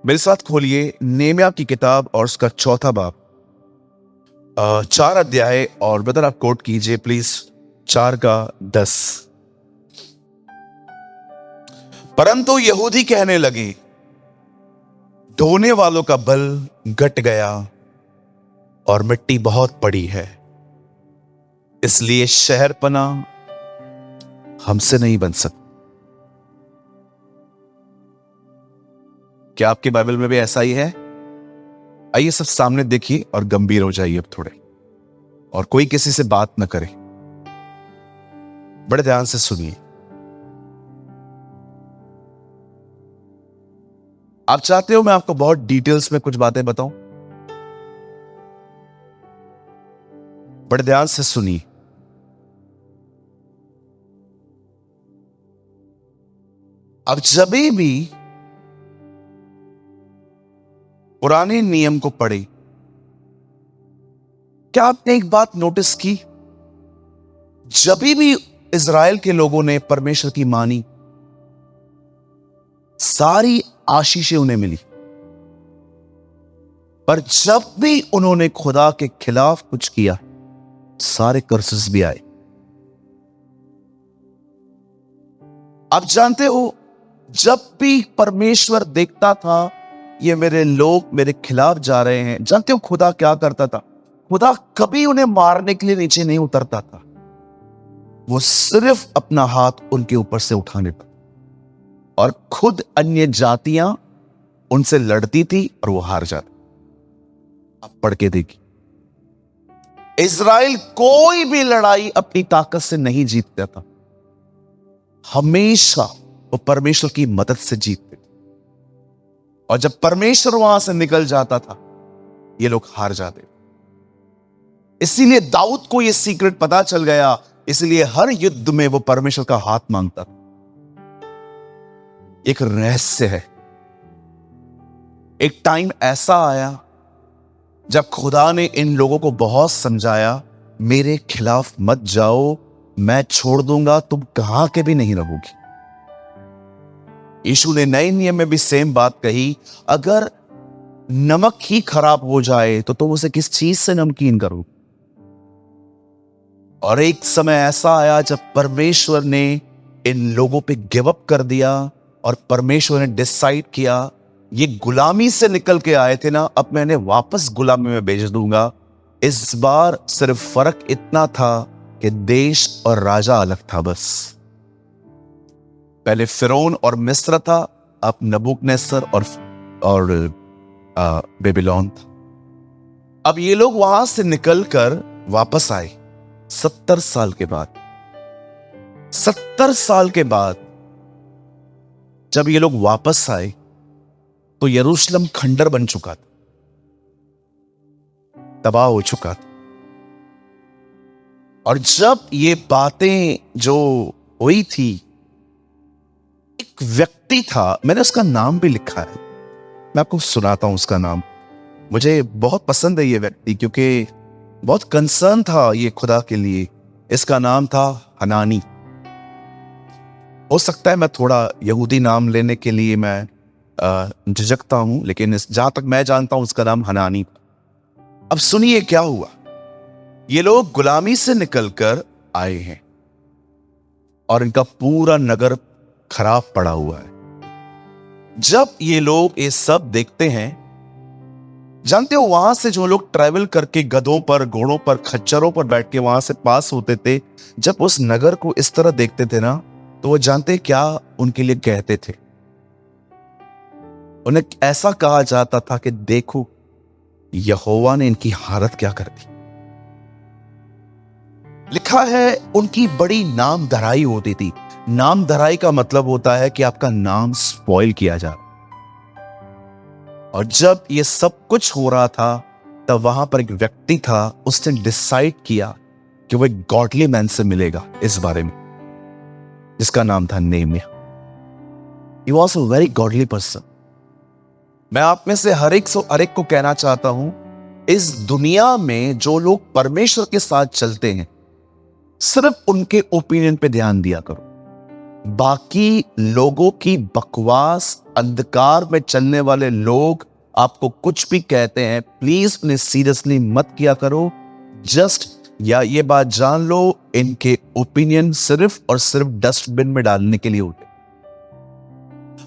मेरे साथ खोलिए नेमिया की किताब और उसका चौथा बाब, 4 अध्याय, और ब्रदर आप कोट कीजिए प्लीज, 4:10। परंतु यहूदी कहने लगे, ढोने वालों का बल घट गया और मिट्टी बहुत पड़ी है, इसलिए शहरपना हमसे नहीं बन सकता। क्या आपके बाइबल में भी ऐसा ही है? आइए सब सामने देखिए और गंभीर हो जाइए अब थोड़े, और कोई किसी से बात न करे, बड़े ध्यान से सुनिए। आप चाहते हो मैं आपको बहुत डिटेल्स में कुछ बातें बताऊं? बड़े ध्यान से सुनिए। अब जब भी पुराने नियम को पढ़े, क्या आपने एक बात नोटिस की? जब भी इज़राइल के लोगों ने परमेश्वर की मानी, सारी आशीषें उन्हें मिली, पर जब भी उन्होंने खुदा के खिलाफ कुछ किया, सारे कर्सेस भी आए। आप जानते हो, जब भी परमेश्वर देखता था ये मेरे लोग मेरे खिलाफ जा रहे हैं, जानते हो खुदा क्या करता था? खुदा कभी उन्हें मारने के लिए नीचे नहीं उतरता था, वो सिर्फ अपना हाथ उनके ऊपर से उठाने पर, और खुद अन्य जातियां उनसे लड़ती थी और वो हार जाती। आप पढ़ के देखिए, इज़राइल कोई भी लड़ाई अपनी ताकत से नहीं जीतता था, हमेशा वो परमेश्वर की मदद से जीतते थे। और जब परमेश्वर वहां से निकल जाता था, ये लोग हार जाते। इसीलिए दाऊद को ये सीक्रेट पता चल गया, इसलिए हर युद्ध में वो परमेश्वर का हाथ मांगता था। एक रहस्य है। एक टाइम ऐसा आया जब खुदा ने इन लोगों को बहुत समझाया, मेरे खिलाफ मत जाओ, मैं छोड़ दूंगा, तुम कहां के भी नहीं रहोगी। यीशु ने नए नियम में भी सेम बात कही, अगर नमक ही खराब हो जाए तो तुम उसे किस चीज से नमकीन करो। और एक समय ऐसा आया जब परमेश्वर ने इन लोगों पे गिव अप कर दिया, और परमेश्वर ने डिसाइड किया, ये गुलामी से निकल के आए थे ना, अब मैं इन्हें वापस गुलामी में भेज दूंगा। इस बार सिर्फ फर्क इतना था कि देश और राजा अलग था बस। पहले फिरौन और मिस्र था, अब नबूकदनेस्सर और बेबीलोन था। अब ये लोग वहां से निकलकर वापस आए 70 साल के बाद। 70 साल के बाद जब ये लोग वापस आए तो यरूशलेम खंडर बन चुका था, तबाह हो चुका था। और जब ये बातें जो हुई थी, एक व्यक्ति था, मैंने उसका नाम भी लिखा है, मैं आपको सुनाता हूं उसका नाम। मुझे बहुत पसंद है ये व्यक्ति, क्योंकि बहुत कंसर्न था ये खुदा के लिए। इसका नाम था हनानी। हो सकता है मैं थोड़ा यहूदी नाम लेने के लिए मैं झिझकता हूं, लेकिन जहां तक मैं जानता हूं उसका नाम हनानी। अब सुनिए क्या हुआ। ये लोग गुलामी से निकलकर आए हैं और इनका पूरा नगर खराब पड़ा हुआ है। जब ये लोग ये सब देखते हैं, जानते हो वहां से जो लोग ट्रैवल करके गधों पर, घोड़ों पर, खच्चरों पर बैठ के वहां से पास होते थे, जब उस नगर को इस तरह देखते थे ना, तो वो जानते क्या उनके लिए कहते थे? उन्हें ऐसा कहा जाता था कि देखो यहोवा ने इनकी हालत क्या कर दी। लिखा है उनकी बड़ी नाम धराई होती थी। नाम धराई का मतलब होता है कि आपका नाम स्पॉइल किया जा रहा। और जब ये सब कुछ हो रहा था, तब वहां पर एक व्यक्ति था, उसने डिसाइड किया कि वो एक गॉडली मैन से मिलेगा इस बारे में, जिसका नाम था Nehemiah. He was a very godly person. मैं आप में से हर एक को कहना चाहता हूं, इस दुनिया में जो लोग परमेश्वर के साथ चलते हैं, सिर्फ उनके ओपिनियन पे ध्यान दिया करो। बाकी लोगों की बकवास, अंधकार में चलने वाले लोग आपको कुछ भी कहते हैं, प्लीज उन्हें सीरियसली मत किया करो। जस्ट या ये बात जान लो, इनके ओपिनियन सिर्फ और सिर्फ डस्टबिन में डालने के लिए होते।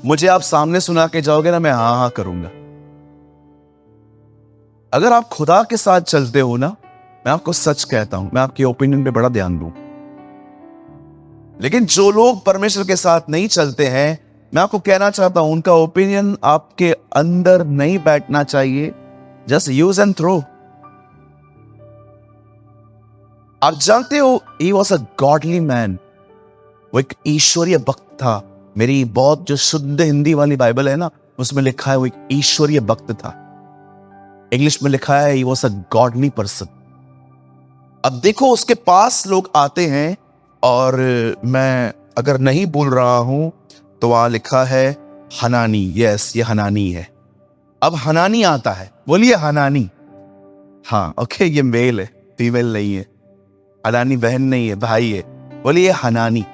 मुझे आप सामने सुना के जाओगे ना, मैं हाँ हाँ करूंगा। अगर आप खुदा के साथ चलते हो ना, मैं आपको सच कहता हूं, मैं आपके ओपिनियन पे बड़ा ध्यान दूं। लेकिन जो लोग परमेश्वर के साथ नहीं चलते हैं, मैं आपको कहना चाहता हूं, उनका ओपिनियन आपके अंदर नहीं बैठना चाहिए। Just use and throw. आप जानते हो, he was a godly man. वो एक ईश्वरीय भक्त था। मेरी बहुत जो शुद्ध हिंदी वाली बाइबल है ना, उसमें लिखा है वो एक ईश्वरीय भक्त था। इंग्लिश में लिखा है ही वॉज अ गॉडली पर्सन। अब देखो, उसके पास लोग आते हैं, और मैं अगर नहीं बोल रहा हूं तो वहां लिखा है हनानी। यस, ये हनानी है। अब हनानी आता है, बोलिए हनानी। हाँ, ओके, ये मेल है, फीमेल नहीं है। हनानी बहन नहीं है, भाई है। बोलिए हनानी।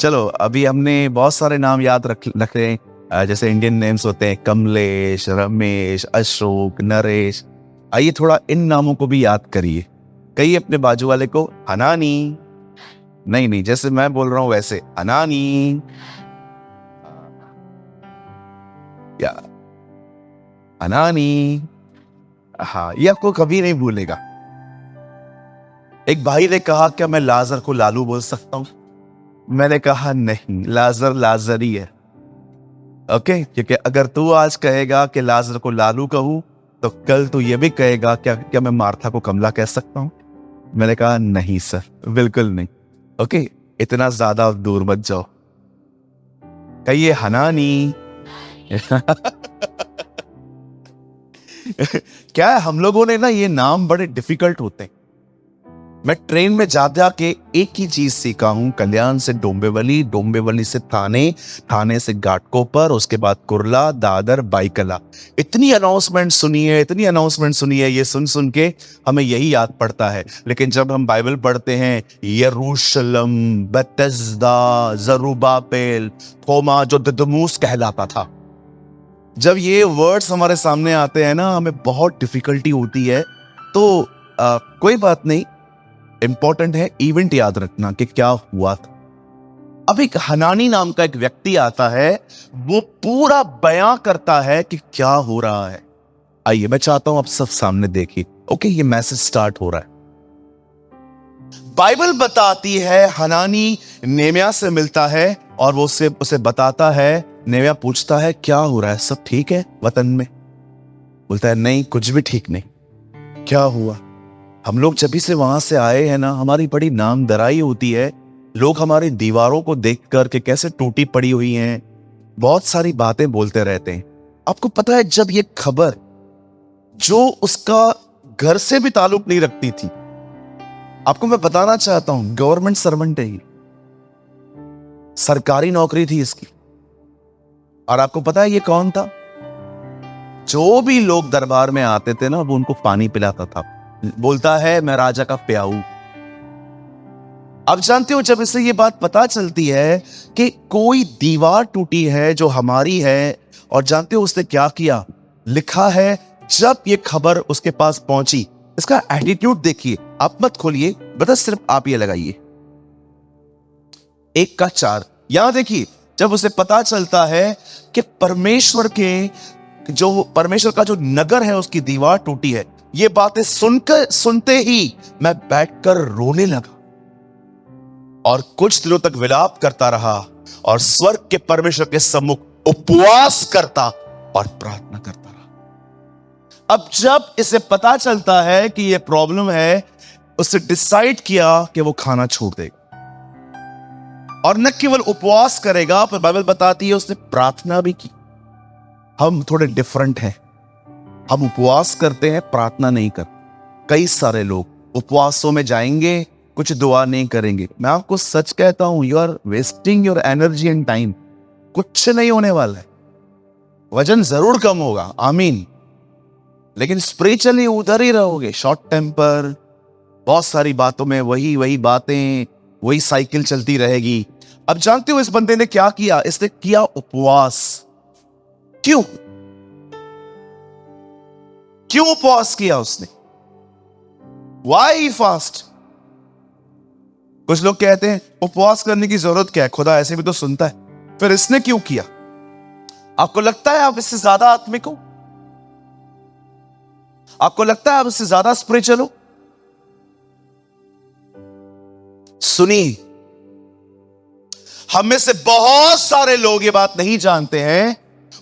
चलो, अभी हमने बहुत सारे नाम याद रख रहे हैं, जैसे इंडियन नेम्स होते हैं, कमलेश, रमेश, अशोक, नरेश। आइए थोड़ा इन नामों को भी याद करिए। कहिए अपने बाजू वाले को हनानी। नहीं, जैसे मैं बोल रहा हूं वैसे हनानी। या हनानी। हाँ, ये आपको कभी नहीं भूलेगा। एक भाई ने कहा, क्या मैं लाजर को लालू बोल सकता हूं? मैंने कहा नहीं, लाजर लाजर ही है। ओके, क्योंकि अगर तू आज कहेगा कि लाजर को लालू कहूं, तो कल तू ये भी कहेगा क्या मैं मार्था को कमला कह सकता हूं? मैंने कहा नहीं सर, बिल्कुल नहीं। ओके, इतना ज्यादा दूर मत जाओ। कहिए हनानी। क्या है, हम लोगों ने ना ये नाम बड़े डिफिकल्ट होते हैं। मैं ट्रेन में जाते आके एक ही चीज सीखा हूं, कल्याण से डोंबिवली, डोंबिवली से थाने, थाने से घाटकोपर, उसके बाद कुर्ला, दादर, बाईकला। इतनी अनाउंसमेंट सुनी है, इतनी अनाउंसमेंट सुनी है, ये सुन सुन के हमें यही याद पड़ता है। लेकिन जब हम बाइबल पढ़ते हैं, यरूशलम, बेथेस्दा, जरूबाबेल, थोमा जो दिदुमुस कहलाता था, जब ये वर्ड्स हमारे सामने आते हैं ना, हमें बहुत डिफिकल्टी होती है। तो कोई बात नहीं, इंपॉर्टेंट है इवेंट याद रखना कि क्या हुआ था। अब एक हनानी नाम का एक व्यक्ति आता है, वो पूरा बयां करता है कि क्या हो रहा है। आइए, मैं चाहता हूं आप सब सामने देखिए। ओके, ये मैसेज स्टार्ट हो रहा है। बाइबल बताती है, हनानी नेमिया से मिलता है और वो उसे बताता है। नेमिया पूछता है, क्या हो रहा है, सब ठीक है वतन में? बोलता है, नहीं, कुछ भी ठीक नहीं। क्या हुआ? हम लोग जब से वहां से आए हैं ना, हमारी बड़ी नामधराई होती है। लोग हमारी दीवारों को देख कर के कैसे टूटी पड़ी हुई हैं, बहुत सारी बातें बोलते रहते हैं। आपको पता है, जब ये खबर, जो उसका घर से भी ताल्लुक नहीं रखती थी, आपको मैं बताना चाहता हूं, गवर्नमेंट सर्वेंट है ये, सरकारी नौकरी थी इसकी। और आपको पता है ये कौन था? जो भी लोग दरबार में आते थे ना, वो उनको पानी पिलाता था। बोलता है, मैं राजा का प्याऊ। अब जानते हो, जब इसे ये बात पता चलती है कि कोई दीवार टूटी है जो हमारी है, और जानते हो उसने क्या किया? लिखा है, जब ये खबर उसके पास पहुंची, इसका एटीट्यूड देखिए। आप मत खोलिए, बस सिर्फ आप ये लगाइए 1:4। यहां देखिए, जब उसे पता चलता है कि परमेश्वर का जो नगर है, उसकी दीवार टूटी है, ये बातें सुनते ही मैं बैठकर रोने लगा और कुछ दिनों तक विलाप करता रहा और स्वर्ग के परमेश्वर के सम्मुख उपवास करता और प्रार्थना करता रहा। अब जब इसे पता चलता है कि यह प्रॉब्लम है, उसने डिसाइड किया कि वो खाना छोड़ देगा और न केवल उपवास करेगा, पर बाइबल बताती है उसने प्रार्थना भी की। हम थोड़े डिफरेंट हैं, हम उपवास करते हैं, प्रार्थना नहीं करते। कई सारे लोग उपवासों में जाएंगे, कुछ दुआ नहीं करेंगे। मैं आपको सच कहता हूं, you are wasting your energy and time. कुछ नहीं होने वाला है। वजन जरूर कम होगा, आमीन, लेकिन स्पिरिचुअली उधर ही रहोगे। शॉर्ट टेम्पर, बहुत सारी बातों में वही बातें, वही साइकिल चलती रहेगी। अब जानते हो इस बंदे ने क्या किया? इसने किया उपवास। क्यों? क्यों उपवास किया उसने? Why fast? कुछ लोग कहते हैं उपवास करने की जरूरत क्या है, खुदा ऐसे भी तो सुनता है। फिर इसने क्यों किया? आपको लगता है आप इससे ज्यादा आत्मिक हो? आपको लगता है आप इससे ज्यादा स्पिरिचुअल हो? सुनिए, हम में से बहुत सारे लोग ये बात नहीं जानते हैं,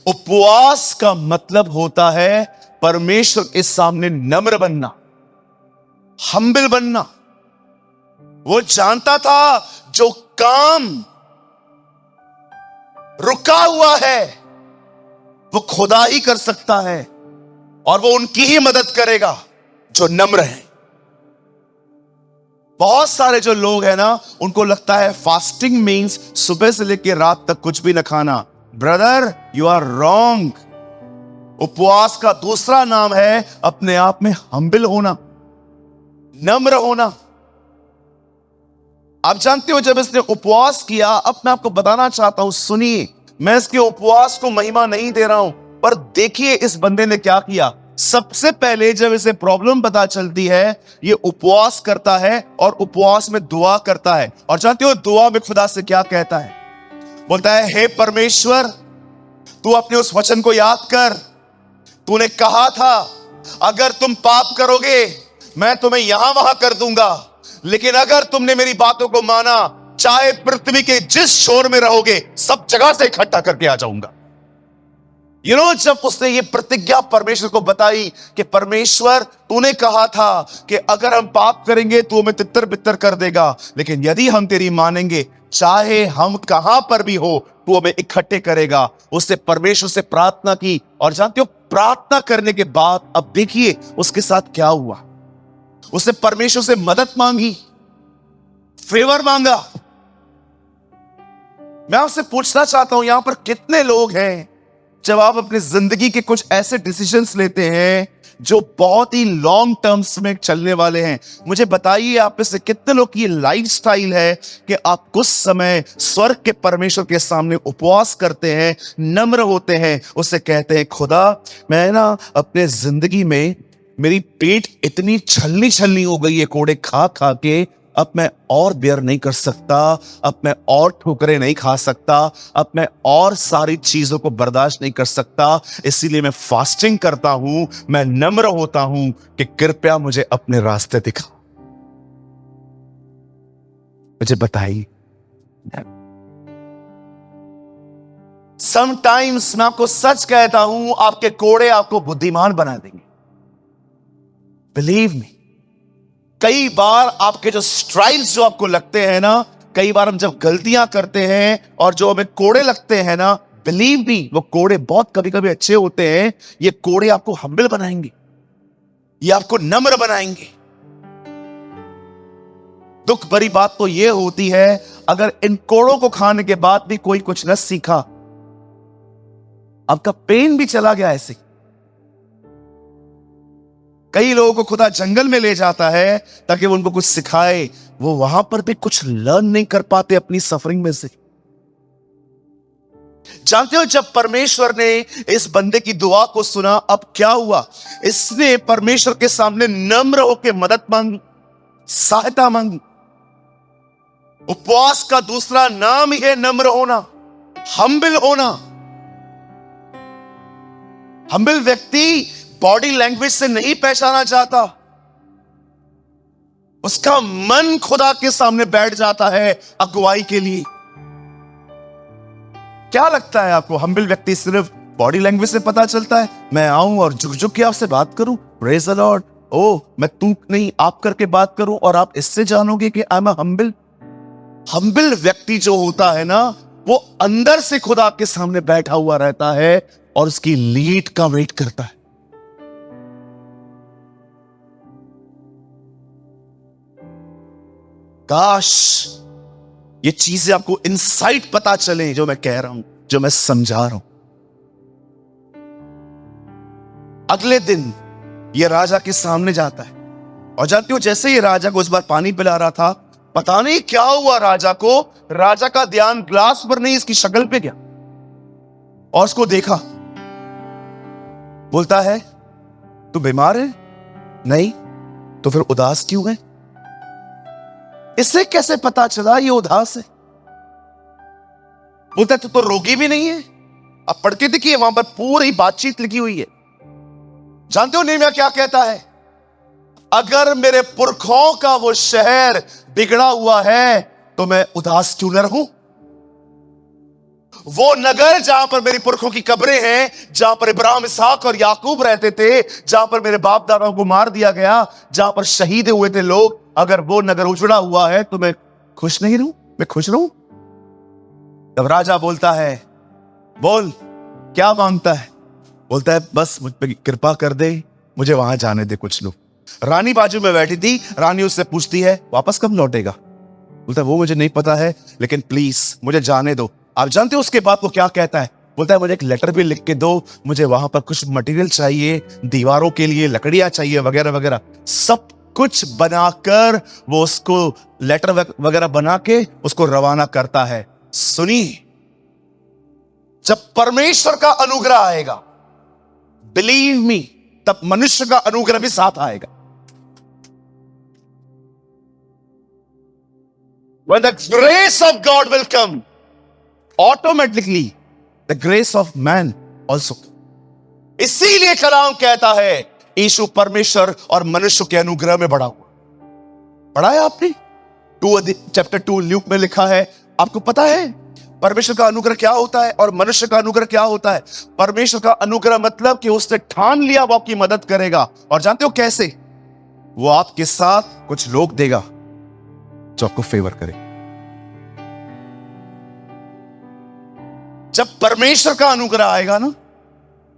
उपवास का मतलब होता है परमेश्वर के सामने नम्र बनना, हम्बल बनना। वो जानता था जो काम रुका हुआ है वो खुदा ही कर सकता है, और वो उनकी ही मदद करेगा जो नम्र है। बहुत सारे जो लोग हैं ना, उनको लगता है फास्टिंग मीन्स सुबह से लेकर रात तक कुछ भी न खाना। Brother, you are wrong. उपवास का दूसरा नाम है अपने आप में हम्बल होना, नम्र होना। आप जानते हो जब इसने उपवास किया, अब मैं आपको बताना चाहता हूं, सुनिए, मैं इसके उपवास को महिमा नहीं दे रहा हूं, पर देखिए इस बंदे ने क्या किया। सबसे पहले जब इसे प्रॉब्लम पता चलती है, ये उपवास करता है और उपवास में दुआ करता है। और जानते हो दुआ में खुदा से क्या कहता है? बोलता है, हे परमेश्वर, तू अपने उस वचन को याद कर। तूने कहा था अगर तुम पाप करोगे मैं तुम्हें यहां वहां कर दूंगा, लेकिन अगर तुमने मेरी बातों को माना, चाहे पृथ्वी के जिस शोर में रहोगे सब जगह से इकट्ठा करके आ जाऊंगा। जब उसने ये प्रतिज्ञा परमेश्वर को बताई कि परमेश्वर तूने कहा था कि अगर हम पाप करेंगे तो हमें तितर बितर कर देगा, लेकिन यदि हम तेरी मानेंगे, चाहे हम कहां पर भी हो तू हमें इकट्ठे करेगा। उसने परमेश्वर से प्रार्थना की, और जानते हो प्रार्थना करने के बाद अब देखिए उसके साथ क्या हुआ। उसने परमेश्वर से मदद मांगी, फेवर मांगा। मैं आपसे पूछना चाहता हूं, यहां पर कितने लोग हैं जब आप अपनी जिंदगी के कुछ ऐसे डिसीजंस लेते हैं जो बहुत ही लॉन्ग टर्म्स में चलने वाले हैं? मुझे बताइए आप में से कितने लोग की ये लाइफस्टाइल है कि आप कुछ समय स्वर्ग के परमेश्वर के सामने उपवास करते हैं, नम्र होते हैं, उससे कहते हैं, खुदा मैं ना अपने जिंदगी में मेरी पेट इतनी छलनी छलनी हो गई है कोड़े खा खा के, अब मैं और बेयर नहीं कर सकता, अब मैं और ठोकरें नहीं खा सकता, अब मैं और सारी चीजों को बर्दाश्त नहीं कर सकता, इसीलिए मैं फास्टिंग करता हूं, मैं नम्र होता हूं कि कृपया मुझे अपने रास्ते दिखा। मुझे बताइए, समटाइम्स मैं आपको सच कहता हूं, आपके कोड़े आपको बुद्धिमान बना देंगे। बिलीव मी, कई बार आपके जो स्ट्राइल्स जो आपको लगते हैं ना, कई बार हम जब गलतियां करते हैं और जो हमें कोड़े लगते हैं ना, बिलीव मी, वो कोड़े बहुत कभी कभी अच्छे होते हैं। ये कोड़े आपको हम्बल बनाएंगे, ये आपको नम्र बनाएंगे। दुख भरी बात तो ये होती है, अगर इन कोड़ों को खाने के बाद भी कोई कुछ न सीखा, आपका पेन भी चला गया ऐसे। कई लोगों को खुदा जंगल में ले जाता है ताकि वो उनको कुछ सिखाए, वो वहां पर भी कुछ लर्न नहीं कर पाते अपनी सफरिंग में से। जानते हो जब परमेश्वर ने इस बंदे की दुआ को सुना, अब क्या हुआ? इसने परमेश्वर के सामने नम्र होकर मदद मांगी, सहायता मांगी। उपवास का दूसरा नाम ही है नम्र होना, हम्बल होना। हम्बल व्यक्ति बॉडी लैंग्वेज से नहीं पहचाना जाता, उसका मन खुदा के सामने बैठ जाता है अगुवाई के लिए। क्या लगता है आपको, हम्बल व्यक्ति सिर्फ बॉडी लैंग्वेज से पता चलता है? मैं आऊं और झुक झुक के आपसे बात करूं, प्रेज द लॉर्ड, ओ मैं तू नहीं आप करके बात करूं, और आप इससे जानोगे कि आई एम हम्बल। हम्बल व्यक्ति जो होता है ना, वो अंदर से खुदा के सामने बैठा हुआ रहता है और उसकी लीड का वेट करता है। काश ये चीजें आपको इनसाइट पता चले जो मैं कह रहा हूं, जो मैं समझा रहा हूं। अगले दिन ये राजा के सामने जाता है, और जानते हो जैसे ये राजा को इस बार पानी पिला रहा था, पता नहीं क्या हुआ राजा को, राजा का ध्यान ग्लास पर नहीं इसकी शक्ल पे गया और उसको देखा। बोलता है तू बीमार है? नहीं। तो फिर उदास क्यों है? इससे कैसे पता चला ये उदास है? बोलता है तू तो रोगी भी नहीं है। अब पढ़ के देखिए, वहां पर पूरी बातचीत लिखी हुई है। जानते हो नेहमिया क्या कहता है? अगर मेरे पुरखों का वो शहर बिगड़ा हुआ है तो मैं उदास क्यों न रहूं? वो नगर जहां पर मेरी पुरखों की कब्रें हैं, जहां पर इब्राहिम, इसहाक और याकूब रहते थे, जहां पर मेरे बाप दादाओं को मार दिया गया, जहां पर शहीद हुए थे लोग, अगर वो नगर उजड़ा हुआ है तो मैं खुश नहीं रहूं? मैं खुश रहूं? तब राजा बोलता है बोल क्या मांगता है? बोलता है बस मुझ पे कृपा कर दे, मुझे वहां जाने दे कुछ लोग। रानी बाजू में बैठी थी, रानी उससे पूछती है वापस कब लौटेगा? बोलता है वो मुझे नहीं पता है, लेकिन प्लीज मुझे जाने दो। आप जानते हो उसके बाद वो क्या कहता है? बोलता है मुझे एक लेटर भी लिख के दो, मुझे वहां पर कुछ मटेरियल चाहिए, दीवारों के लिए लकड़ियां चाहिए वगैरह वगैरह। सब कुछ बनाकर वो उसको लेटर वगैरह बना के उसको रवाना करता है। सुनिए, जब परमेश्वर का अनुग्रह आएगा, बिलीव मी, तब मनुष्य का अनुग्रह भी साथ आएगा। When the grace of God will come, automatically the grace of man also. इसीलिए कलाम कहता है यीशु परमेश्वर और मनुष्य के अनुग्रह में बढ़ा हुआ। पढ़ा है आपने? चैप्टर 2 ल्यूक में लिखा है। आपको पता है परमेश्वर का अनुग्रह क्या होता है और मनुष्य का अनुग्रह क्या होता है? परमेश्वर का अनुग्रह मतलब कि उसने ठान लिया वो आपकी मदद करेगा। और जानते हो कैसे? वो आपके साथ कुछ लोग देगा जो आपको फेवर करे। जब परमेश्वर का अनुग्रह आएगा ना,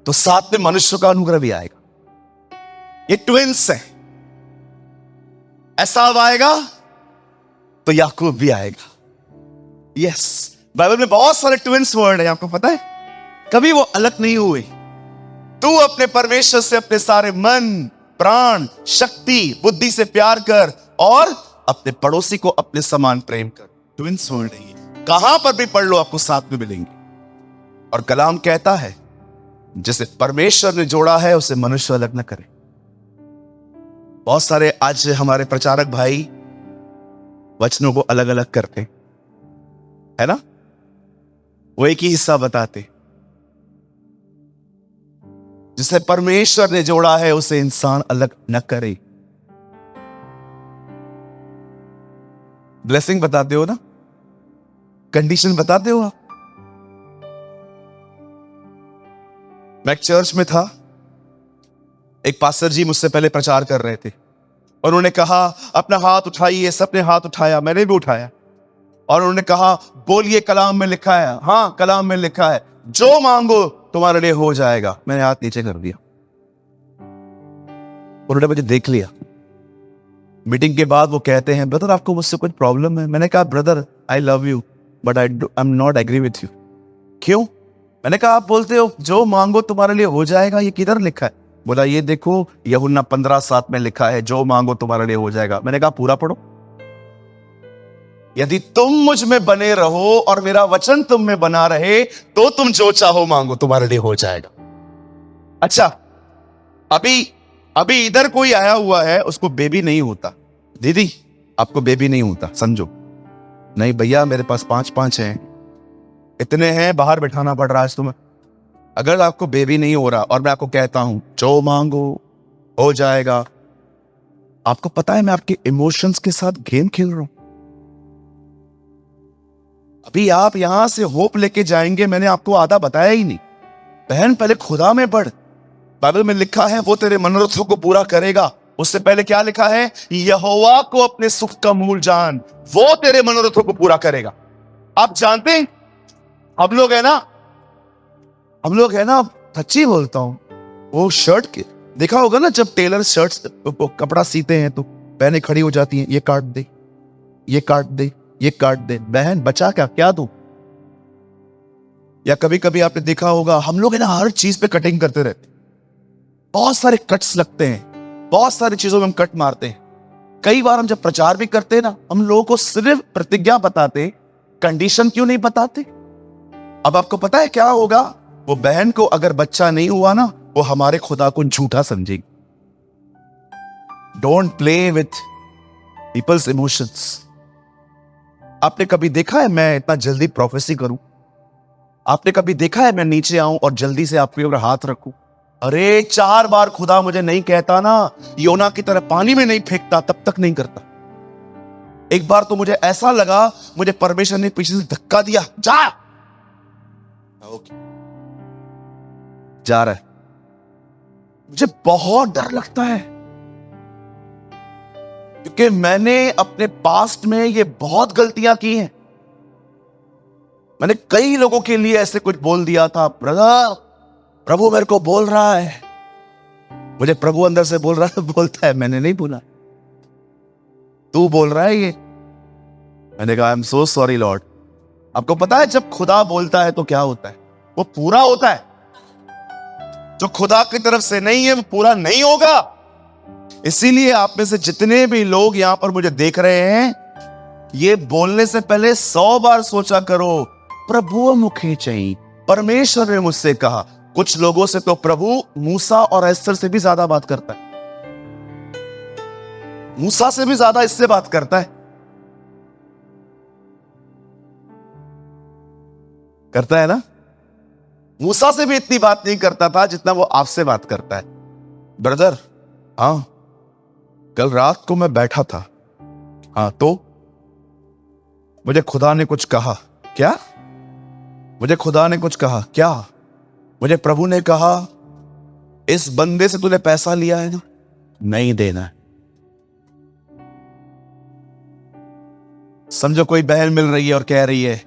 तो साथ में मनुष्य का अनुग्रह भी आएगा। ये ट्विंस है। एसाव आएगा तो याकूब भी आएगा। यस, बाइबल में बहुत सारे ट्विंस वर्ड है, आपको पता है? कभी वो अलग नहीं हुए। तू अपने परमेश्वर से अपने सारे मन, प्राण, शक्ति, बुद्धि से प्यार कर और अपने पड़ोसी को अपने समान प्रेम कर। ट्विंस वर्ड है ये, कहां पर भी पढ़ लो आपको साथ में मिलेंगे। और कलाम कहता है जिसे परमेश्वर ने जोड़ा है उसे मनुष्य अलग न करे। बहुत सारे आज हमारे प्रचारक भाई वचनों को अलग अलग करते है ना, वो एक ही हिस्सा बताते। जिसे परमेश्वर ने जोड़ा है उसे इंसान अलग न करे। ब्लेसिंग बताते हो ना, कंडीशन बताते हो आप। मैं एक चर्च में था, एक पास्टर जी मुझसे पहले प्रचार कर रहे थे और उन्होंने कहा अपना हाथ उठाइए। सबने हाथ उठाया, मैंने भी उठाया और उन्होंने कहा बोलिए कलाम में लिखा है। हाँ, कलाम में लिखा है जो मांगो तुम्हारे लिए हो जाएगा। मैंने हाथ नीचे कर दिया। उन्होंने मुझे देख लिया। मीटिंग के बाद वो कहते हैं ब्रदर आपको मुझसे कुछ प्रॉब्लम है? मैंने कहा brother I love you but I am not agree with you. क्यों? मैंने कहा आप बोलते हो जो मांगो तुम्हारे लिए हो जाएगा, ये किधर लिखा है? बोला ये देखो यूहन्ना 15:7 में लिखा है जो मांगो तुम्हारे लिए हो जाएगा। मैंने कहा पूरा पढ़ो। यदि तुम मुझ में बने रहो और मेरा वचन तुम में बना रहे तो तुम जो चाहो मांगो तुम्हारे लिए हो जाएगा। अच्छा, अभी इधर कोई आया हुआ है, उसको बेबी नहीं होता। दीदी आपको बेबी नहीं होता, समझो। नहीं भैया मेरे पास 5 हैं, इतने हैं, बाहर बैठाना पड़ रहा है तुम्हें। अगर आपको बेबी नहीं हो रहा और मैं आपको कहता हूं जो मांगो हो जाएगा, आपको पता है मैं आपके इमोशंस के साथ गेम खेल रहा हूं। अभी आप यहां से होप लेके जाएंगे, मैंने आपको आधा बताया ही नहीं। बहन पहले खुदा में पढ़, बाइबल में लिखा है वो तेरे मनोरथों को पूरा करेगा। उससे पहले क्या लिखा है? यहोवा को अपने सुख का मूल जान, वो तेरे मनोरथों को पूरा करेगा। आप जानते हैं हम लोग है ना सच्ची बोलता हूं, वो शर्ट के देखा होगा ना, जब टेलर शर्ट्स कपड़ा सीते हैं तो बहनें खड़ी हो जाती हैं, ये काट दे, ये काट दे, ये काट दे। बहन बचा क्या दूं? या कभी कभी आपने देखा होगा हम लोग है ना हर चीज पे कटिंग करते रहते, बहुत सारे कट्स लगते हैं, बहुत सारी चीजों में हम कट मारते हैं। कई बार हम जब प्रचार भी करते हैं ना, हम लोगों को सिर्फ प्रतिज्ञा बताते, कंडीशन क्यों नहीं बताते? अब आपको पता है क्या होगा? वो बहन को अगर बच्चा नहीं हुआ ना, वो हमारे खुदा को झूठा समझेगी। Don't play with people's emotions. आपने कभी देखा है मैं इतना जल्दी प्रोफेसी करूं? आपने कभी देखा है मैं नीचे आऊं और जल्दी से आपके ऊपर हाथ रखूं? अरे 4 बार खुदा मुझे नहीं कहता ना, योना की तरह पानी में नहीं फेंकता, तब तक नहीं करता। एक बार तो मुझे ऐसा लगा मुझे परमेश्वर ने पीछे से धक्का दिया, जा। ओके, जा रहा है। मुझे बहुत डर लगता है, क्योंकि मैंने अपने पास्ट में ये बहुत गलतियां की हैं। मैंने कई लोगों के लिए ऐसे कुछ बोल दिया था, ब्रदर प्रभु मेरे को बोल रहा है। मुझे प्रभु अंदर से बोल रहा है, बोलता है मैंने नहीं बोला, तू बोल रहा है ये। मैंने कहा आई एम सो सॉरी लॉर्ड। आपको पता है जब खुदा बोलता है तो क्या होता है? वो पूरा होता है। जो खुदा की तरफ से नहीं है वो पूरा नहीं होगा। इसीलिए आप में से जितने भी लोग यहां पर मुझे देख रहे हैं, ये बोलने से पहले 100 बार सोचा करो, प्रभु मुखे चाहिए, परमेश्वर ने मुझसे कहा। कुछ लोगों से तो प्रभु मूसा और एस्तर से भी ज्यादा बात करता है, मूसा से भी ज्यादा इससे बात करता है। करता है ना? मूसा से भी इतनी बात नहीं करता था जितना वो आपसे बात करता है। ब्रदर, हाँ कल रात को मैं बैठा था, हाँ तो मुझे खुदा ने कुछ कहा। क्या? मुझे खुदा ने कुछ कहा क्या? मुझे प्रभु ने कहा इस बंदे से तूने पैसा लिया है ना, नहीं देना है। समझो कोई बहन मिल रही है और कह रही है,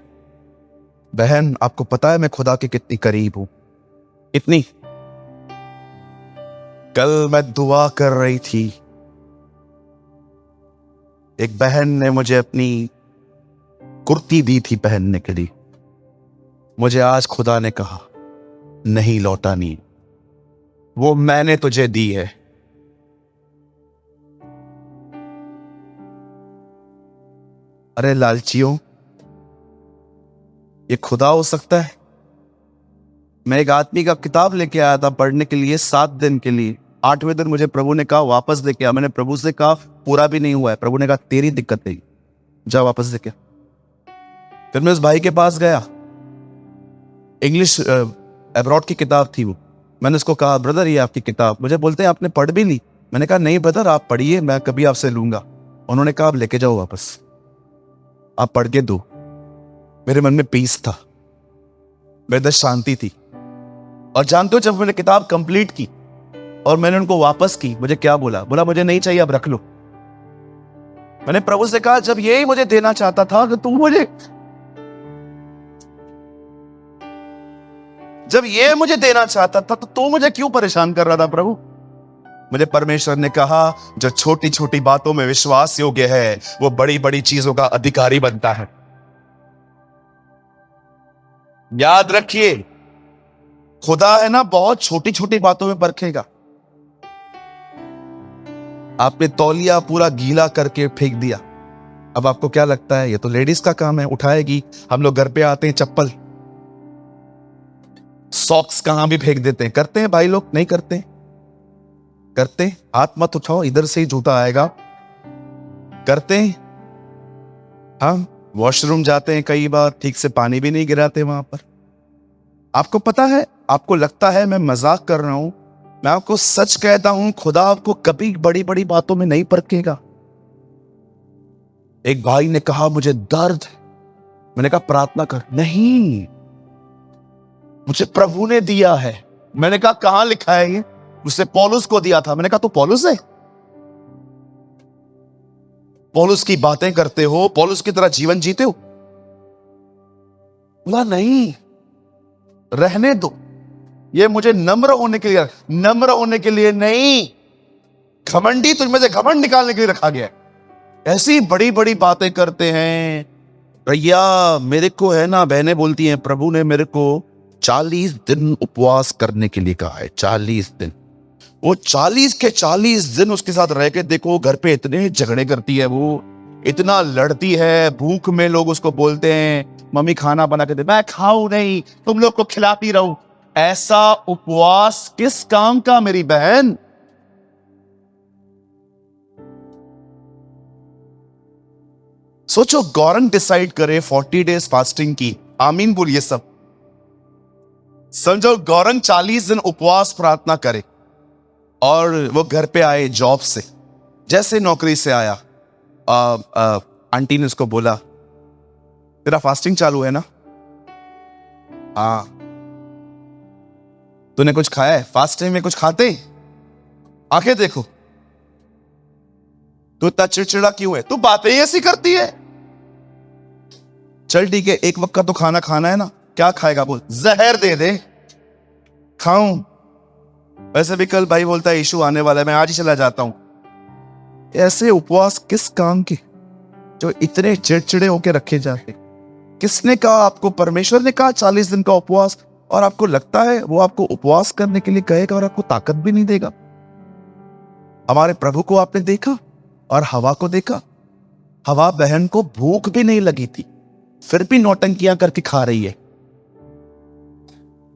बहन आपको पता है मैं खुदा के कितनी करीब हूं। इतनी? कल मैं दुआ कर रही थी, एक बहन ने मुझे अपनी कुर्ती दी थी पहनने के लिए, मुझे आज खुदा ने कहा नहीं लौटानी, वो मैंने तुझे दी है। अरे लालचियों, ये खुदा हो सकता है? मैं एक आदमी का किताब लेके आया था पढ़ने के लिए 7 दिन के लिए। 8वें दिन मुझे प्रभु ने कहा वापस लेके आ। मैंने प्रभु से कहा पूरा भी नहीं हुआ है। प्रभु ने कहा तेरी दिक्कत नहीं, जा वापस लेके। फिर मैं उस भाई के पास गया, इंग्लिश अब्रॉड की किताब थी वो। मैंने उसको कहा ब्रदर ये आपकी किताब। मुझे बोलते हैं आपने पढ़ भी ली? मैंने कहा नहीं ब्रदर आप पढ़िए, मैं कभी आपसे लूंगा। उन्होंने कहा आप लेके जाओ वापस, आप पढ़ के दो। मेरे मन में पीस था, मेरे अंदर शांति थी। और जानते हो जब मैंने किताब कंप्लीट की और मैंने उनको वापस की, मुझे क्या बोला? बोला मुझे नहीं चाहिए, अब रख लो। मैंने प्रभु से कहा जब यही मुझे देना चाहता था तो तू मुझे, जब ये मुझे देना चाहता था तो तू मुझे क्यों परेशान कर रहा था प्रभु? मुझे परमेश्वर ने कहा जो छोटी छोटी बातों में विश्वास योग्य है वो बड़ी बड़ी चीजों का अधिकारी बनता है। याद रखिए, खुदा है ना बहुत छोटी छोटी बातों में परखेगा। आपने तौलिया पूरा गीला करके फेंक दिया, अब आपको क्या लगता है ये तो लेडीज का काम है, उठाएगी। हम लोग घर पे आते हैं चप्पल सॉक्स कहां भी फेंक देते हैं। करते हैं भाई लोग? नहीं करते? करते? हाथ मत उठाओ, इधर से ही जूता आएगा। करते हैं? हाँ, वॉशरूम जाते हैं कई बार, ठीक से पानी भी नहीं गिराते वहां पर। आपको पता है, आपको लगता है मैं मजाक कर रहा हूं, मैं आपको सच कहता हूं खुदा आपको कभी बड़ी बड़ी बातों में नहीं परखेगा। एक भाई ने कहा मुझे दर्द है, मैंने कहा प्रार्थना कर। नहीं, मुझे प्रभु ने दिया है। मैंने कहा कहां लिखा है ये? उससे पौलुस को दिया था। मैंने कहा तो पौलुस है, पौलुस की बातें करते हो, पौलुस की तरह जीवन जीते हो? बोला नहीं, रहने दो, ये मुझे नम्र होने के लिए, नम्र होने के लिए नहीं, घमंडी तुझमें से घमंड निकालने के लिए रखा गया है। ऐसी बड़ी बड़ी बातें करते हैं। भैया मेरे को है ना, बहनें बोलती हैं प्रभु ने मेरे को 40 दिन उपवास करने के लिए कहा है। 40 दिन वो 40 के 40 दिन उसके साथ रह के देखो, घर पे इतने झगड़े करती है, वो इतना लड़ती है, भूख में लोग उसको बोलते हैं मम्मी खाना बना के दे, मैं खाऊं नहीं, तुम लोग को खिलाती रहूं। ऐसा उपवास किस काम का मेरी बहन? सोचो, गौरंग डिसाइड करे 40 डेज फास्टिंग की, आमीन बोलिए सब। समझो, गौरंग 40 दिन उपवास प्रार्थना करे और वो घर पे आए जॉब से, जैसे नौकरी से आया, आंटी ने उसको बोला तेरा फास्टिंग चालू है ना? हाँ। तूने कुछ खाया है? फास्टिंग में कुछ खाते? आंखें देखो। तू इतना चिड़चिड़ा क्यों है? तू बातें ऐसी करती है। चल ठीक है, एक वक्त का तो खाना खाना है ना, क्या खाएगा बोल? जहर दे दे, खाऊं? वैसे भी कल भाई बोलता है यीशु आने वाला है, मैं आज ही चला जाता हूं। ऐसे उपवास किस काम के, जो इतने चिड़चिड़े होके रखे जाते? किसने कहा आपको? परमेश्वर ने कहा 40 दिन का उपवास, और आपको लगता है वो आपको उपवास करने के लिए कहेगा और आपको ताकत भी नहीं देगा? हमारे प्रभु को आपने देखा और हवा को देखा। हवा बहन को भूख भी नहीं लगी थी, फिर भी नौटंकियां करके खा रही है।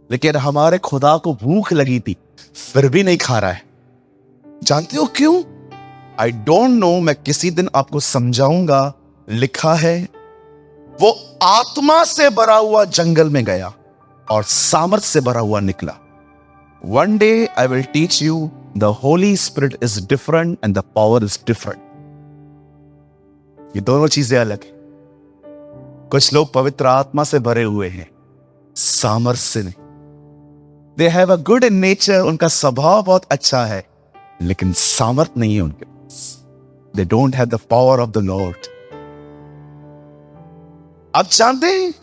लेकिन हमारे खुदा को भूख लगी थी, फिर भी नहीं खा रहा है। जानते हो क्यों? आई डोंट नो, मैं किसी दिन आपको समझाऊंगा। लिखा है वो आत्मा से भरा हुआ जंगल में गया और सामर्थ से भरा हुआ निकला। One day I will teach you the Holi spirit is different and the power is different. ये दोनों चीजें अलग है। कुछ लोग पवित्र आत्मा से भरे हुए हैं, सामर्थ से नहीं। They have a good in nature, उनका स्वभाव बहुत अच्छा है, लेकिन सामर्थ नहीं है उनके पास। They don't have the power of the Lord. आप जानते हैं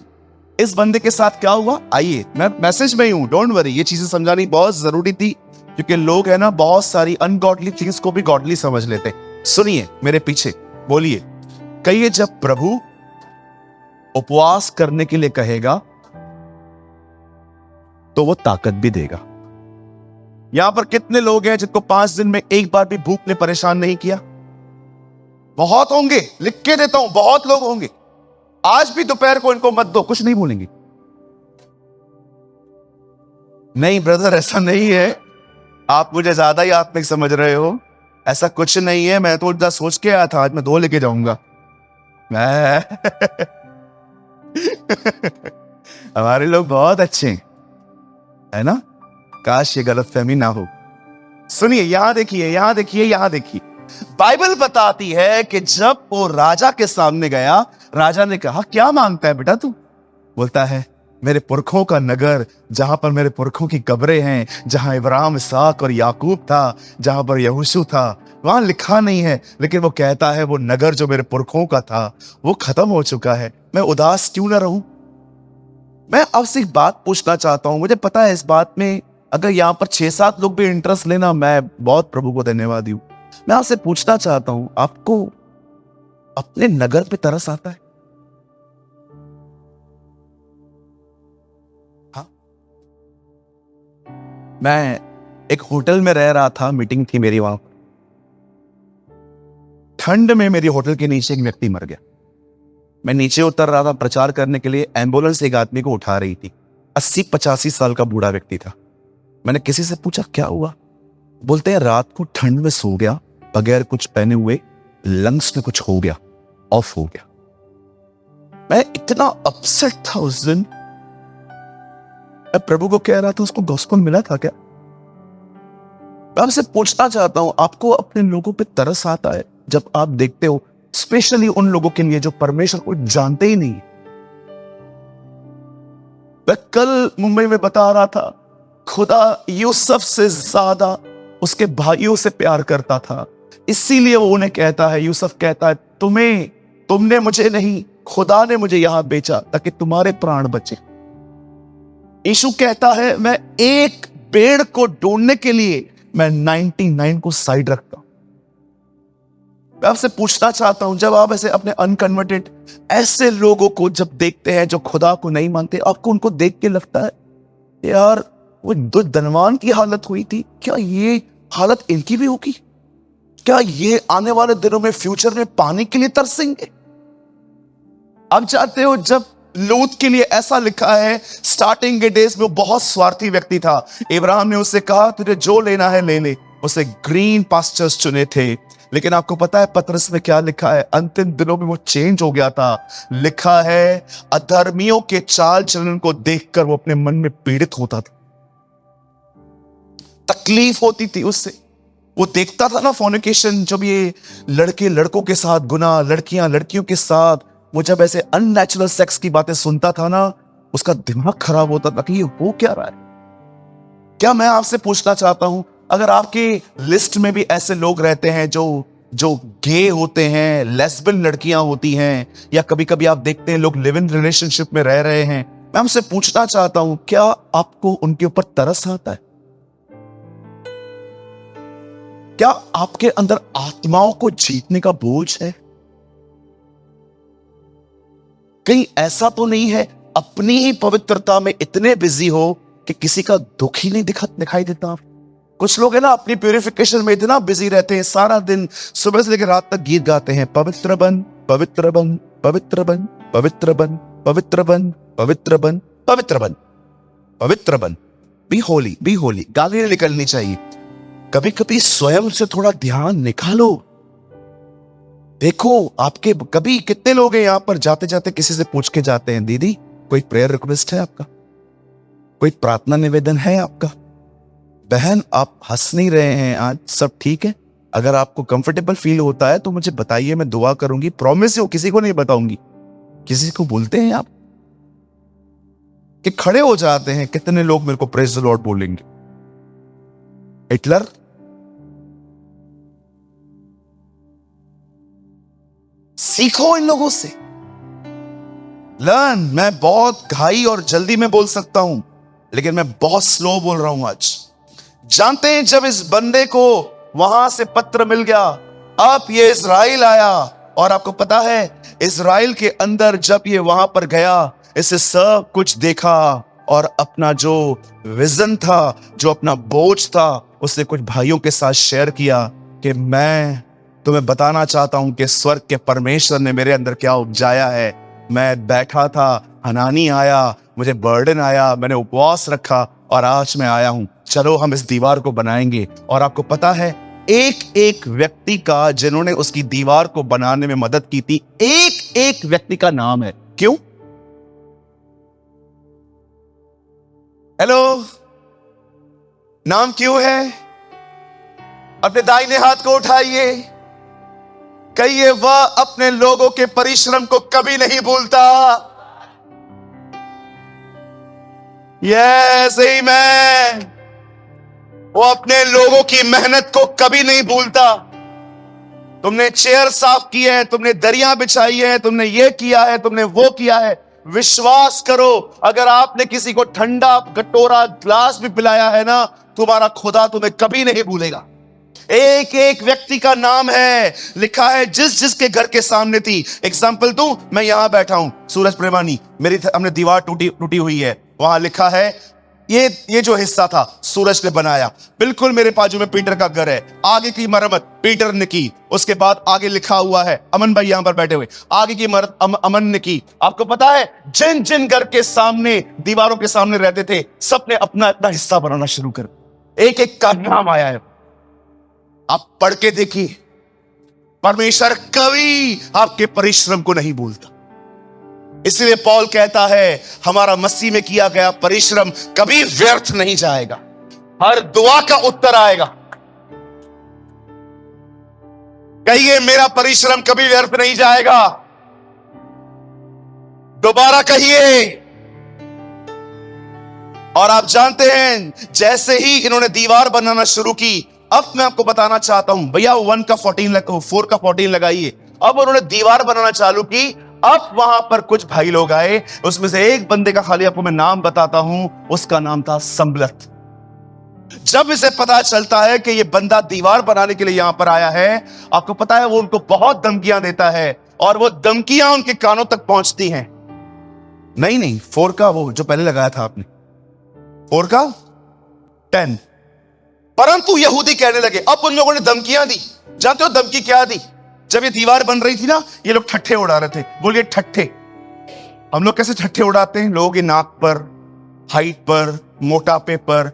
इस बंदे के साथ क्या हुआ? आइए, मैं मैसेज में ही हूं, डोंट वरी। ये चीजें समझानी बहुत जरूरी थी, क्योंकि लोग है ना बहुत सारी अनगॉडली थिंग्स को भी गॉडली समझ लेते। सुनिए मेरे पीछे, बोलिए। कहिए, जब प्रभु उपवास करने के लिए कहेगा तो वो ताकत भी देगा। यहां पर कितने लोग हैं जिनको 5 दिन में एक बार भी भूख ने परेशान नहीं किया? बहुत होंगे, लिख के देता हूं, बहुत लोग होंगे। आज भी दोपहर को इनको मत दो, कुछ नहीं बोलेंगे। नहीं ब्रदर, ऐसा नहीं है, आप मुझे ज्यादा ही आत्मिक समझ रहे हो। ऐसा कुछ नहीं है, मैं तो इतना सोच के आया था, आज मैं 2 लेके जाऊंगा। हमारे लोग बहुत अच्छे हैं, है ना? काश ये गलतफहमी ना हो। सुनिए, यहां देखिए, यहां देखिए, यहां देखिए। बाइबल बताती है कि जब वो राजा के सामने गया, राजा ने कहा क्या मांगता है बेटा तू? बोलता है मेरे पुरखों का नगर, जहां पर मेरे पुरखों की कब्रें हैं, जहां इब्राहिम, इसहाक और याकूब था, जहां पर यहोशू था, वहां लिखा नहीं है, लेकिन वो कहता है वो नगर जो मेरे पुरखों का था वो खत्म हो चुका है। मैं उदास क्यों ना रहूं? मैं आपसे एक बात पूछना चाहता हूं, मुझे पता है इस बात में अगर यहां पर 6-7 लोग भी इंटरेस्ट लेना, मैं बहुत प्रभु को धन्यवादी हूं। मैं आपसे पूछना चाहता हूं, आपको अपने नगर पे तरस आता है? हाँ, मैं एक होटल में रह रहा था, मीटिंग थी मेरी वहां। ठंड में मेरी होटल के नीचे एक व्यक्ति मर गया। मैं नीचे उतर रहा था प्रचार करने के लिए, एम्बुलेंस एक आदमी को उठा रही थी। 80-85 साल का बूढ़ा व्यक्ति था। मैंने किसी से पूछा क्या हुआ? बोलते हैं रात को ठंड में सो गया, बगैर कुछ पहने हुए, लंग्स में कुछ हो गया, ऑफ हो गया। मैं इतना अपसेट था उस दिन। मैं प्रभु को कह रहा था उसको गॉस्पेल मिला था क्या? मैं आपसे पूछना चाहता हूं, आपको अपने लोगों पे तरस आता है जब आप देखते हो, स्पेशली उन लोगों के लिए जो परमेश्वर को जानते ही नहीं? मैं कल मुंबई में बता रहा था, खुदा यूसुफ से ज्यादा उसके भाइयों से प्यार करता था, इसीलिए वो उन्हें कहता है, यूसुफ कहता है तुमने मुझे नहीं, खुदा ने मुझे यहां बेचा ताकि तुम्हारे प्राण बचे। यीशु कहता है मैं एक पेड़ को ढूंढने के लिए मैं 99 को साइड रखता हूं। मैं आपसे पूछना चाहता हूं, जब आप ऐसे अपने अनकन्वर्टेड ऐसे लोगों को जब देखते हैं जो खुदा को नहीं मानते, आपको उनको देख के लगता है यार वो धनवान की हालत हुई थी, क्या ये हालत इनकी भी होगी? क्या ये आने वाले दिनों में, फ्यूचर में पानी के लिए तरसेंगे? आप जानते हो, जब लूत के लिए ऐसा लिखा है, स्टार्टिंग के डेज में वो बहुत स्वार्थी व्यक्ति था। इब्राहिम ने उससे कहा तुझे जो लेना है ले ले। उसे ग्रीन पास्चर्स चुने थे। लेकिन आपको पता है पतरस में क्या लिखा है? अंतिम दिनों में वो चेंज हो गया था। लिखा है अधर्मियों के चाल चलन को देखकर वो अपने मन में पीड़ित होता था, तकलीफ होती थी उससे। वो देखता था ना फॉर्निकेशन, जब ये लड़के लड़कों के साथ गुनाह, लड़कियां लड़कियों के साथ, वो जब ऐसे अननेचुरल सेक्स की बातें सुनता था ना, उसका दिमाग खराब होता था कि ये हो क्या रहा है। क्या मैं आपसे पूछना चाहता हूं, अगर आपके लिस्ट में भी ऐसे लोग रहते हैं जो गे होते हैं, लेस्बियन लड़कियां होती हैं, या कभी कभी आप देखते हैं लोग लिव इन रिलेशनशिप में रह रहे हैं, मैं आपसे पूछना चाहता हूं क्या आपको उनके ऊपर तरस आता है? क्या आपके अंदर आत्माओं को जीतने का बोझ है? कहीं ऐसा तो नहीं है अपनी ही पवित्रता में इतने बिजी हो कि किसी का दुख ही नहीं दिखाई देता? कुछ लोग है ना अपनी प्यूरिफिकेशन में इतना बिजी रहते हैं, सारा दिन सुबह से लेकर रात तक गीत गाते हैं, पवित्र बन पवित्र बन पवित्र बन पवित्र बन पवित्र बन पवित्र बन पवित्र बन पवित्र बन, बी होली बी होली। गाली नहीं निकलनी चाहिए। कभी कभी स्वयं से थोड़ा ध्यान निकालो। देखो आपके कभी कितने लोग हैं यहां पर जाते जाते किसी से पूछ के जाते हैं, दीदी कोई प्रेयर रिक्वेस्ट है आपका, कोई प्रार्थना निवेदन है आपका? बहन आप हंस नहीं रहे हैं आज, सब ठीक है? अगर आपको कंफर्टेबल फील होता है तो मुझे बताइए, मैं दुआ करूंगी। प्रॉमिस हो किसी को नहीं बताऊंगी। किसी को बोलते हैं आप कि खड़े हो जाते हैं, कितने लोग मेरे को प्रेज द लॉर्ड बोलेंगे? हिटलर? सीखो इन लोगों से, लर्न। मैं बहुत घाई और जल्दी में बोल सकता हूं, लेकिन मैं बहुत स्लो बोल रहा हूं आज। जानते हैं जब इस बंदे को वहां से पत्र मिल गया, अब ये इजराइल आया, और आपको पता है इजराइल के अंदर जब ये वहां पर गया, इसे सब कुछ देखा, और अपना जो विजन था, जो अपना बोझ था, उसने कुछ भाइयों के साथ शेयर किया कि मैं तुम्हें बताना चाहता हूं कि स्वर्ग के परमेश्वर ने मेरे अंदर क्या उपजाया है। मैं बैठा था, हनानी आया, मुझे बर्डन आया, मैंने उपवास रखा, और आज मैं आया हूं, चलो हम इस दीवार को बनाएंगे। और आपको पता है एक एक व्यक्ति का, जिन्होंने उसकी दीवार को बनाने में मदद की थी, एक एक व्यक्ति का नाम है। क्यों? हेलो, नाम क्यों है? अपने दाहिने हाथ को उठाइए, कहिए वह अपने लोगों के परिश्रम को कभी नहीं भूलता। यस आमीन। वो अपने लोगों की मेहनत को कभी नहीं भूलता। तुमने चेयर साफ की है, तुमने दरिया बिछाई है, तुमने ये किया है, तुमने वो किया है, विश्वास करो अगर आपने किसी को ठंडा कटोरा ग्लास भी पिलाया है ना, तुम्हारा खुदा तुम्हें कभी नहीं भूलेगा। एक एक व्यक्ति का नाम है, लिखा है जिस जिसके घर के सामने थी। एग्जाम्पल दूं, मैं यहां बैठा हूं, सूरज प्रेमानी, हमने दीवार टूटी हुई है, वहां लिखा है ये जो हिस्सा था सूरज ने बनाया। बिल्कुल मेरे बाजू में पीटर का घर है, आगे की मरम्मत पीटर ने की। उसके बाद आगे लिखा हुआ है, अमन भाई यहां पर बैठे हुए, आगे की मरम्मत अमन ने की। आपको पता है जिन जिन घर के सामने, दीवारों के सामने रहते थे, सबने अपना अपना हिस्सा बनाना शुरू कर, एक एक का नाम आया है। आप पढ़ के देखिए, परमेश्वर कभी आपके परिश्रम को नहीं भूलता। इसलिए पौल कहता है हमारा मसीह में किया गया परिश्रम कभी व्यर्थ नहीं जाएगा, हर दुआ का उत्तर आएगा। कहिए मेरा परिश्रम कभी व्यर्थ नहीं जाएगा। दोबारा कहिए। और आप जानते हैं जैसे ही इन्होंने दीवार बनाना शुरू की, अब मैं आपको बताना चाहता हूं भैया 1 का 14 4 का 14 लगाइए। अब उन्होंने दीवार बनाना चालू की। अब वहां पर कुछ भाई लोग आए, उसमें से एक बंदे का खाली आपको मैं नाम बताता हूं, उसका नाम था संबलत। जब इसे पता चलता है कि यह बंदा दीवार बनाने के लिए यहां पर आया है, आपको पता है वो उनको बहुत धमकियां देता है, और वो धमकियां उनके कानों तक पहुंचती हैं। नहीं 4 का वो जो पहले लगाया था आपने, 4 का 10, परंतु यहूदी कहने लगे, अब उन लोगों ने धमकियां दी। जानते हो धमकी क्या दी? जब ये दीवार बन रही थी ना, ये लोग ठट्ठे उड़ा रहे थे। बोलिए ठट्ठे। हम लोग कैसे ठट्ठे उड़ाते हैं? लोगों की नाक पर, हाइट पर, मोटापे पर।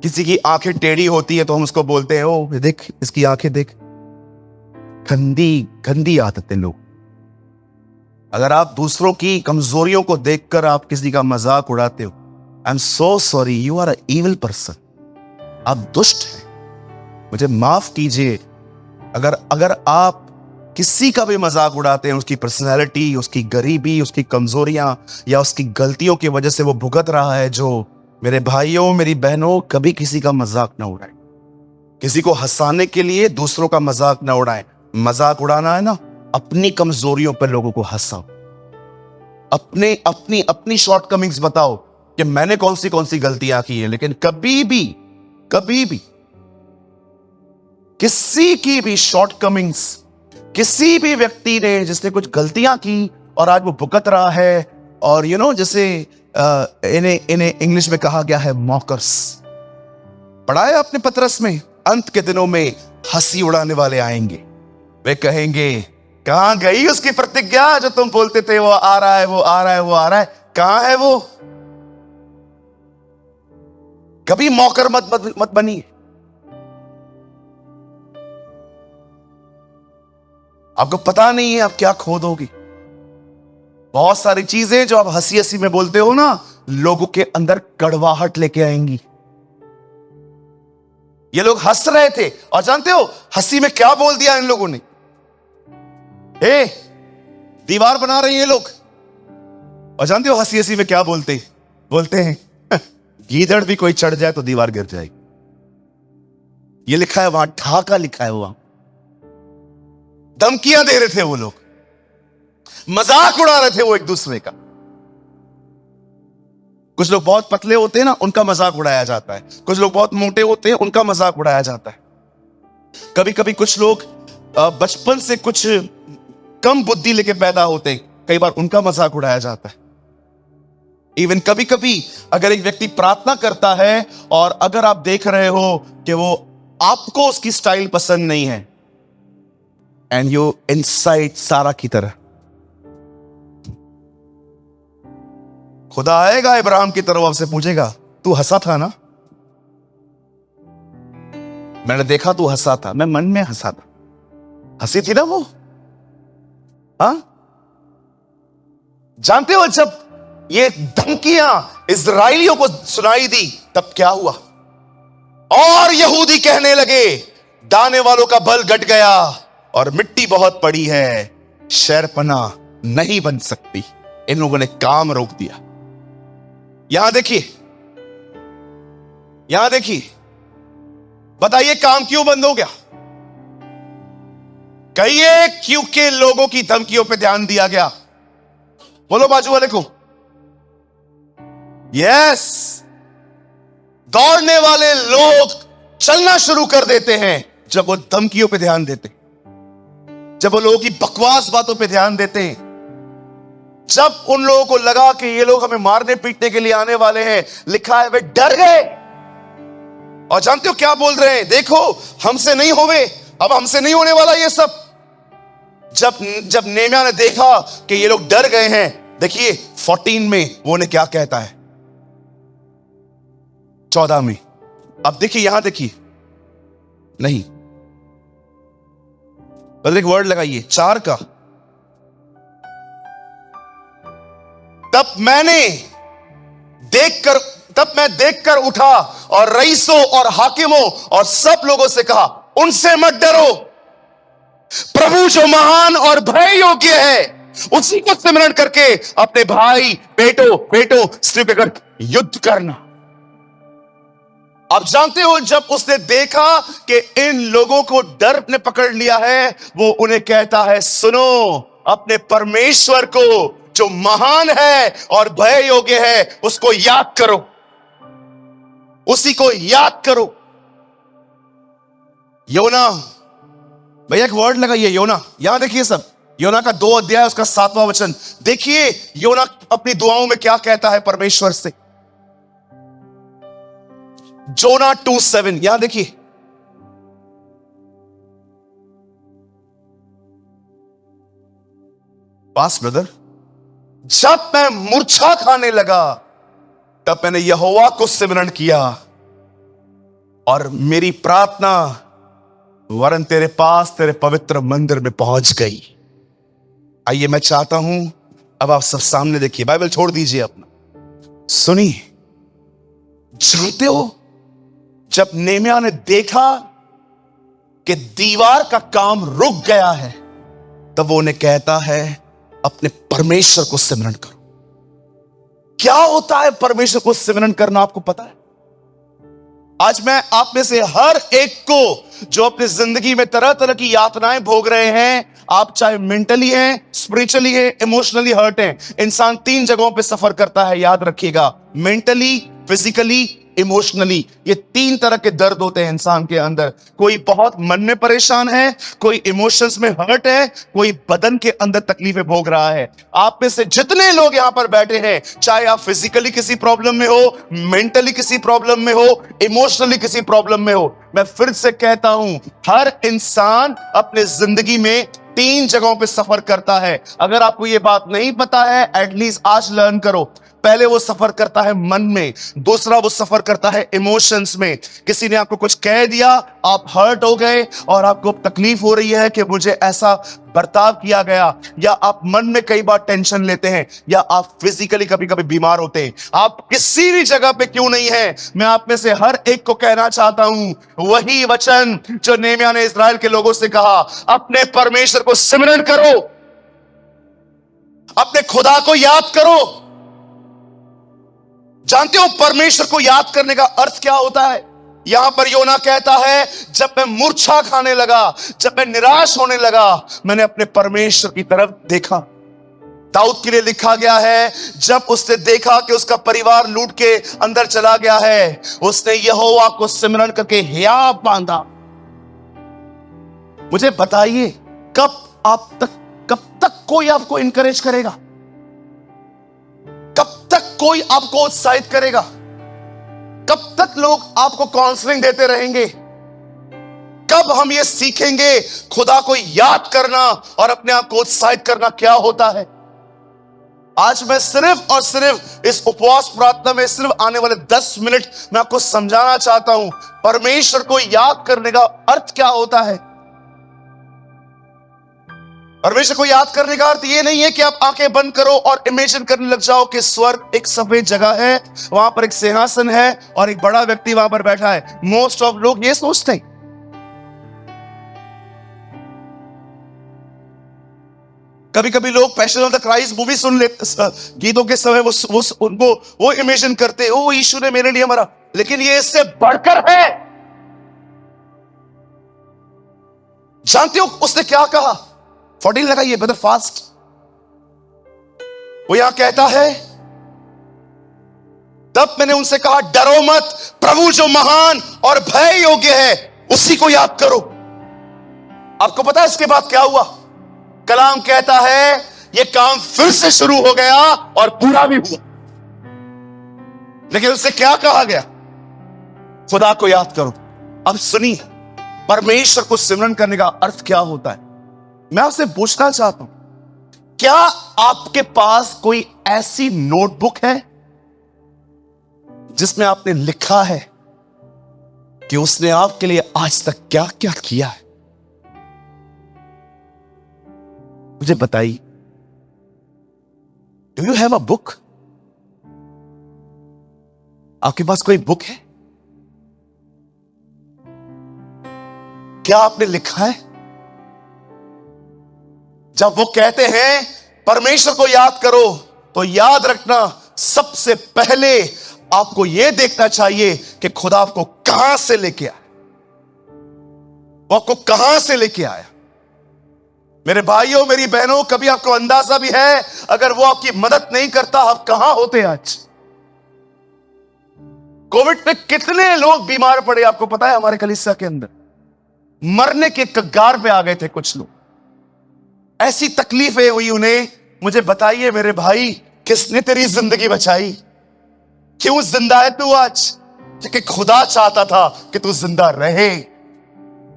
किसी की आंखें टेढ़ी होती है तो हम उसको बोलते हैं, ओ देख इसकी आंखें देख। गंदी गंदी आदतें लोग। अगर आप दूसरों की कमजोरियों को देखकर आप किसी का मजाक उड़ाते हो, I am so sorry, you are a evil person. आप दुष्ट हैं। मुझे माफ कीजिए। अगर आप किसी का भी मजाक उड़ाते हैं, उसकी पर्सनैलिटी, उसकी गरीबी, उसकी कमजोरियां या उसकी गलतियों की वजह से वो भुगत रहा है, जो मेरे भाइयों मेरी बहनों, कभी किसी का मजाक ना उड़ाएं। किसी को हंसाने के लिए दूसरों का मजाक ना उड़ाएं। मजाक उड़ाना है ना, अपनी कमजोरियों पर लोगों को हंसाओ। अपने अपनी अपनी शॉर्टकमिंग्स बताओ कि मैंने कौन सी गलतियां की है। लेकिन कभी भी किसी की भी शॉर्टकमिंग्स, किसी भी व्यक्ति ने जिसने कुछ गलतियां की और आज वो भुगत रहा है, और जैसे इन्हें इंग्लिश में कहा गया है मॉकर्स। पढ़ा है आपने पतरस में, अंत के दिनों में हंसी उड़ाने वाले आएंगे। वे कहेंगे, कहां गई उसकी प्रतिज्ञा जो तुम बोलते थे वो आ रहा है, वो आ रहा है, वो आ रहा है, कहां है वो? कभी मौकर मत बनिए। आपको पता नहीं है आप क्या खो दोगे। बहुत सारी चीजें जो आप हंसी हंसी में बोलते हो ना, लोगों के अंदर कड़वाहट लेके आएंगी। ये लोग हंस रहे थे और जानते हो हंसी में क्या बोल दिया इन लोगों ने? दीवार बना रहे हैं ये लोग, और जानते हो हंसी हंसी में क्या बोलते हैं? गीदड़ भी कोई चढ़ जाए तो दीवार गिर जाएगी। ये लिखा है वहां, ढाका लिखा है वहां। धमकियां दे रहे थे वो लोग, मजाक उड़ा रहे थे वो एक दूसरे का। कुछ लोग बहुत पतले होते हैं ना, उनका मजाक उड़ाया जाता है। कुछ लोग बहुत मोटे होते हैं, उनका मजाक उड़ाया जाता है। कभी कभी कुछ लोग बचपन से कुछ कम बुद्धि लेके पैदा होते हैं, कई बार उनका मजाक उड़ाया जाता है। इवन कभी कभी अगर एक व्यक्ति प्रार्थना करता है और अगर आप देख रहे हो कि वो आपको उसकी स्टाइल पसंद नहीं है, एंड यू इनसाइड सारा की तरह, खुदा आएगा इब्राहिम की तरफ, आपसे पूछेगा, तू हंसा था ना? मैंने देखा तू हंसा था, मैं मन में हंसा था। हंसी थी ना वो? हाँ? जानते हो जब ये धमकियां इजराइलियों को सुनाई दी तब क्या हुआ? और यहूदी कहने लगे, दाने वालों का बल घट गया और मिट्टी बहुत पड़ी है, शहरपना नहीं बन सकती। इन लोगों ने काम रोक दिया। यहां देखिए, बताइए काम क्यों बंद हो गया? कहिए क्योंकि लोगों की धमकियों पे ध्यान दिया गया। बोलो बाजू वाले को। यस, दौड़ने वाले लोग चलना शुरू कर देते हैं जब वो धमकियों पे ध्यान देते, जब वो लोगों की बकवास बातों पे ध्यान देते हैं, जब उन लोगों को लगा कि ये लोग हमें मारने पीटने के लिए आने वाले हैं। लिखा है वे डर गए। और जानते हो क्या बोल रहे हैं? देखो हमसे नहीं होवे, अब हमसे नहीं होने वाला ये सब। जब नेहम्याह ने देखा कि ये लोग डर गए हैं, देखिए 14 में वो ने क्या कहता है, 14 में। अब देखिए, यहां देखिए, नहीं एक वर्ड लगाइए 4 का। तब मैं देखकर उठा और रईसों और हाकिमों और सब लोगों से कहा, उनसे मत डरो, प्रभु जो महान और भय योग्य है उसी को सिमरण करके अपने भाई बेटों स्त्री पर युद्ध करना। आप जानते हो जब उसने देखा कि इन लोगों को डर ने पकड़ लिया है, वो उन्हें कहता है, सुनो, अपने परमेश्वर को जो महान है और भय योग्य है उसको याद करो, उसी को याद करो। योना, भैया एक वर्ड लगाइए, योना। यहां देखिए सब, योना का 2 अध्याय उसका 7वां वचन। देखिए योना अपनी दुआओं में क्या कहता है परमेश्वर से। जोना 2:7 यहां देखिए, पास ब्रदर, जब मैं मूर्छा खाने लगा तब मैंने यहोवा को सिमरन किया और मेरी प्रार्थना वरन तेरे पास तेरे पवित्र मंदिर में पहुंच गई। आइए मैं चाहता हूं अब आप सब सामने देखिए, बाइबल छोड़ दीजिए अपना, सुनिए। जानते हो जब नेहम्याह ने देखा कि दीवार का काम रुक गया है, तब वो उन्हें कहता है अपने परमेश्वर को सिमरन करो। क्या होता है परमेश्वर को सिमरन करना, आपको पता है? आज मैं आप में से हर एक को जो अपनी जिंदगी में तरह तरह की यातनाएं भोग रहे हैं, आप चाहे मेंटली हैं, स्पिरिचुअली हैं, इमोशनली हर्ट हैं। इंसान 3 जगहों पे सफर करता है, याद रखिएगा, मेंटली, फिजिकली, इमोशनली। ये 3 तरह के दर्द होते हैं इंसान के अंदर। कोई बहुत मन में परेशान है, कोई इमोशंस में हर्ट है, कोई बदन के अंदर तकलीफें भोग रहा है। आप में से जितने लोग यहां पर बैठे हैं, चाहे आप फिजिकली किसी प्रॉब्लम में हो, मेंटली किसी प्रॉब्लम में हो, इमोशनली किसी प्रॉब्लम में हो, मैं फिर से कहता हूं, हर इंसान अपने जिंदगी में 3 जगहों पे सफर करता है। अगर आपको यह बात नहीं पता है, एटलीस्ट आज लर्न करो। पहले वो सफर करता है मन में, दूसरा वो सफर करता है इमोशंस में। किसी ने आपको कुछ कह दिया, आप हर्ट हो गए और आपको तकलीफ हो रही है कि मुझे ऐसा बर्ताव किया गया, या आप मन में कई बार टेंशन लेते हैं, या आप फिजिकली कभी कभी बीमार होते हैं। आप किसी भी जगह पे क्यों नहीं है, मैं आप में से हर एक को कहना चाहता हूं वही वचन जो नेहम्याह ने इस्राएल के लोगों से कहा, अपने परमेश्वर को सिमरन करो, अपने खुदा को याद करो। जानते हो परमेश्वर को याद करने का अर्थ क्या होता है? यहां पर योना कहता है, जब मैं मूर्छा खाने लगा, जब मैं निराश होने लगा, मैंने अपने परमेश्वर की तरफ देखा। दाऊद के लिए लिखा गया है, जब उसने देखा कि उसका परिवार लूट के अंदर चला गया है, उसने यहोवा को सिमरन करके हिया बांधा। मुझे बताइए, कब तक कोई आपको इंकरेज करेगा? कब तक कोई आपको उत्साहित करेगा? कब तक लोग आपको काउंसलिंग देते रहेंगे? कब हम ये सीखेंगे खुदा को याद करना और अपने आप को उत्साहित करना क्या होता है? आज मैं सिर्फ और सिर्फ इस उपवास प्रार्थना में सिर्फ आने वाले 10 मिनट मैं आपको समझाना चाहता हूं, परमेश्वर को याद करने का अर्थ क्या होता है। परमेश्वर को याद करने का अर्थ ये नहीं है कि आप आंखें बंद करो और इमेजिन करने लग जाओ कि स्वर्ग एक सफेद जगह है, वहां पर एक सिंहासन है और एक बड़ा व्यक्ति वहां पर बैठा है। मोस्ट ऑफ लोग ये सोचते हैं। कभी कभी लोग Passion of the Christ movie सुन लेते, गीतों के समय वो इमेजिन करते, ओ यीशु ने मेरे लिए मरा, लेकिन ये इससे बढ़कर है। जानते हो उसने क्या कहा? 14 लगाइए ब्रदर, फास्ट। वो यहां कहता है, तब मैंने उनसे कहा, डरो मत, प्रभु जो महान और भय योग्य है उसी को याद करो। आपको पता है इसके बाद क्या हुआ? कलाम कहता है यह काम फिर से शुरू हो गया और पूरा भी हुआ। लेकिन उससे क्या कहा गया? खुदा को याद करो। अब सुनिए, परमेश्वर को सिमरन करने का अर्थ क्या होता है। मैं आपसे पूछना चाहता हूं, क्या आपके पास कोई ऐसी नोटबुक है जिसमें आपने लिखा है कि उसने आपके लिए आज तक क्या क्या किया है? मुझे बताइए, do you have a book? आपके पास कोई बुक है? क्या आपने लिखा है? जब वो कहते हैं परमेश्वर को याद करो, तो याद रखना, सबसे पहले आपको यह देखना चाहिए कि खुदा आपको कहां से लेके आया, वो आपको कहां से लेके आया। मेरे भाइयों, मेरी बहनों, कभी आपको अंदाजा भी है अगर वो आपकी मदद नहीं करता आप कहां होते आज? कोविड पे कितने लोग बीमार पड़े आपको पता है? हमारे कलीसिया के अंदर मरने के कगार पे आ गए थे कुछ लोग, ऐसी तकलीफें हुई उन्हें। मुझे बताइए मेरे भाई, किसने तेरी जिंदगी बचाई? क्यों जिंदा है तू आज? क्योंकि खुदा चाहता था कि तू जिंदा रहे।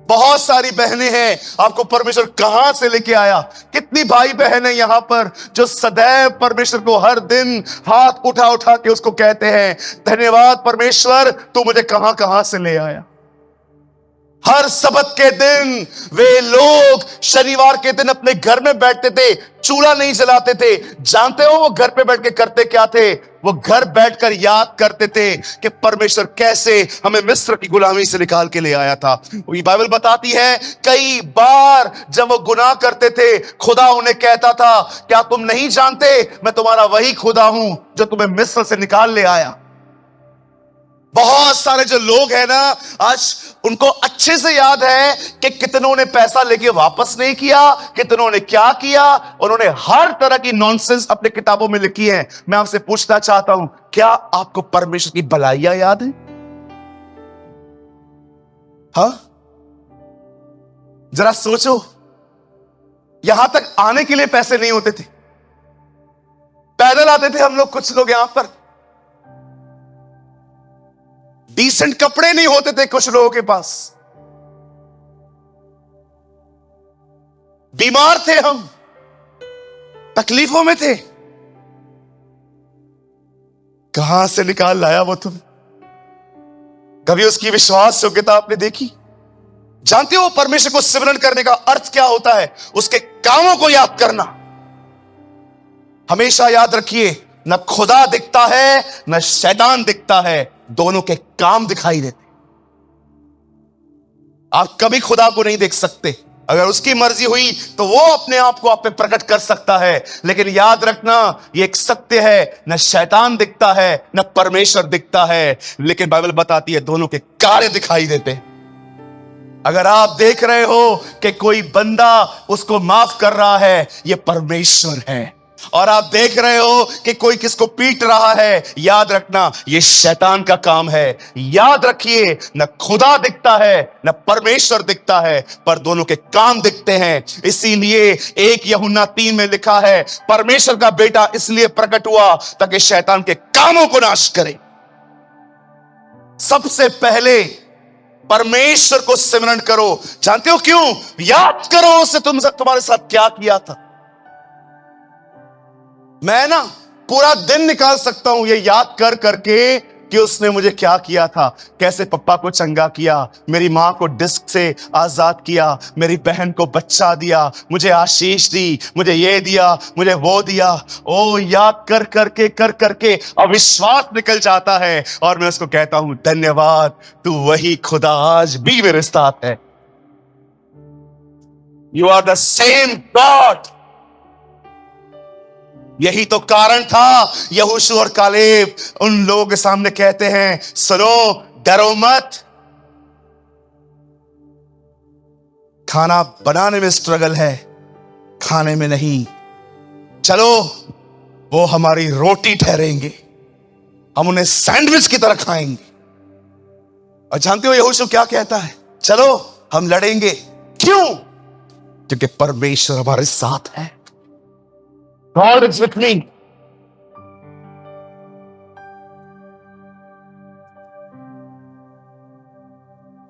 बहुत सारी बहनें हैं, आपको परमेश्वर कहां से लेके आया। कितनी भाई बहन है यहां पर जो सदैव परमेश्वर को हर दिन हाथ उठा उठा के उसको कहते हैं, धन्यवाद परमेश्वर, तू मुझे कहां कहां से ले आया। हर सबत के दिन वे लोग शनिवार के दिन अपने घर में बैठते थे, चूल्हा नहीं जलाते थे। जानते हो वो घर पे बैठ के करते क्या थे? वो घर बैठकर याद करते थे कि परमेश्वर कैसे हमें मिस्र की गुलामी से निकाल के ले आया था। ये बाइबल बताती है कई बार जब वो गुनाह करते थे, खुदा उन्हें कहता था, क्या तुम नहीं जानते मैं तुम्हारा वही खुदा हूं जो तुम्हें मिस्र से निकाल ले आया। बहुत सारे जो लोग हैं ना, आज उनको अच्छे से याद है कि कितनों ने पैसा लेके वापस नहीं किया, कितनों ने क्या किया। उन्होंने हर तरह की नॉनसेंस अपने किताबों में लिखी है। मैं आपसे पूछना चाहता हूं, क्या आपको परमेश्वर की भलाइयां याद है? हाँ, जरा सोचो, यहां तक आने के लिए पैसे नहीं होते थे, पैदल आते थे हम लोग। कुछ लोग यहां पर डिसेंट कपड़े नहीं होते थे कुछ लोगों के पास, बीमार थे हम, तकलीफों में थे। कहां से निकाल लाया वो तुम? कभी उसकी विश्वास योग्यता आपने देखी? जानते हो परमेश्वर को सिमरन करने का अर्थ क्या होता है? उसके कामों को याद करना। हमेशा याद रखिए, न खुदा दिखता है न शैतान दिखता है, दोनों के काम दिखाई देते। आप कभी खुदा को नहीं देख सकते। अगर उसकी मर्जी हुई तो वो अपने आप को आप पे प्रकट कर सकता है, लेकिन याद रखना ये एक सत्य है, न शैतान दिखता है न परमेश्वर दिखता है, लेकिन बाइबल बताती है दोनों के कार्य दिखाई देते। अगर आप देख रहे हो कि कोई बंदा उसको माफ कर रहा है, ये परमेश्वर है। और आप देख रहे हो कि कोई किसको पीट रहा है, याद रखना ये शैतान का काम है। याद रखिए, न खुदा दिखता है न परमेश्वर दिखता है, पर दोनों के काम दिखते हैं। इसीलिए 1 यूहन्ना 3 में लिखा है, परमेश्वर का बेटा इसलिए प्रकट हुआ ताकि शैतान के कामों को नाश करे। सबसे पहले परमेश्वर को सिमरन करो। जानते हो क्यों? याद करो उसे तुम्हारे साथ क्या किया था। मैं ना पूरा दिन निकाल सकता हूं ये याद कर करके कि उसने मुझे क्या किया था। कैसे पप्पा को चंगा किया, मेरी मां को डिस्क से आजाद किया, मेरी बहन को बच्चा दिया, मुझे आशीष दी, मुझे ये दिया, मुझे वो दिया। ओ याद कर करके अविश्वास निकल जाता है और मैं उसको कहता हूं, धन्यवाद, तू वही खुदा आज भी मेरे साथ है। You are the same God. यही तो कारण था यहोशू और कालेब उन लोगों के सामने कहते हैं, सुनो, डरो मत। खाना बनाने में स्ट्रगल है, खाने में नहीं। चलो, वो हमारी रोटी ठहरेंगे, हम उन्हें सैंडविच की तरह खाएंगे। और जानते हो यहोशू क्या कहता है? चलो हम लड़ेंगे। क्यों? क्योंकि परमेश्वर हमारे साथ है। God is with me.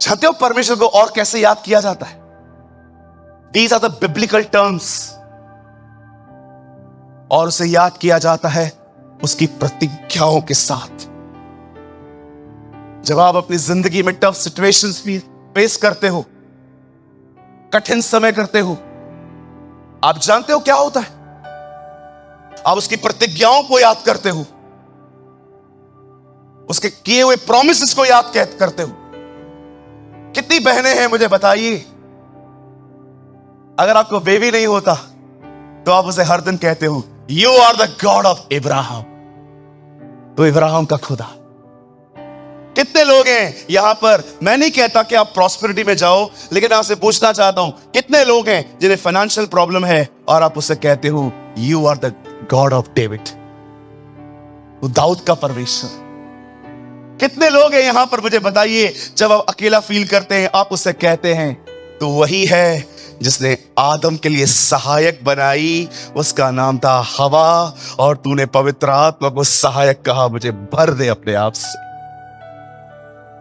जानते हो परमेश्वर को और कैसे याद किया जाता है? These are the biblical terms. और उसे याद किया जाता है उसकी प्रतिज्ञाओं के साथ। जब आप अपनी जिंदगी में टफ सिचुएशंस भी फेस करते हो, कठिन समय करते हो, आप जानते हो क्या होता है? आप उसकी प्रतिज्ञाओं को याद करते हो, उसके किए हुए प्रॉमिसेस को याद करते हो। कितनी बहनें हैं मुझे बताइए, अगर आपको बेबी नहीं होता तो आप उसे हर दिन कहते हो, you are the God of Ibrahim, तो इब्राहिम का खुदा। कितने लोग हैं यहां पर? मैं नहीं कहता कि आप प्रॉस्पेरिटी में जाओ, लेकिन आपसे पूछना चाहता हूं, कितने लोग हैं जिन्हें फाइनेंशियल प्रॉब्लम है और आप उससे कहते हो, you are the God of David, वो दाऊद का परमेश्वर। कितने लोग हैं यहां पर मुझे बताइए, जब आप अकेला फील करते हैं आप उससे कहते हैं, तो वही है जिसने आदम के लिए सहायक बनाई, उसका नाम था हवा, और तूने पवित्र आत्मा को सहायक कहा, मुझे भर दे अपने आप से।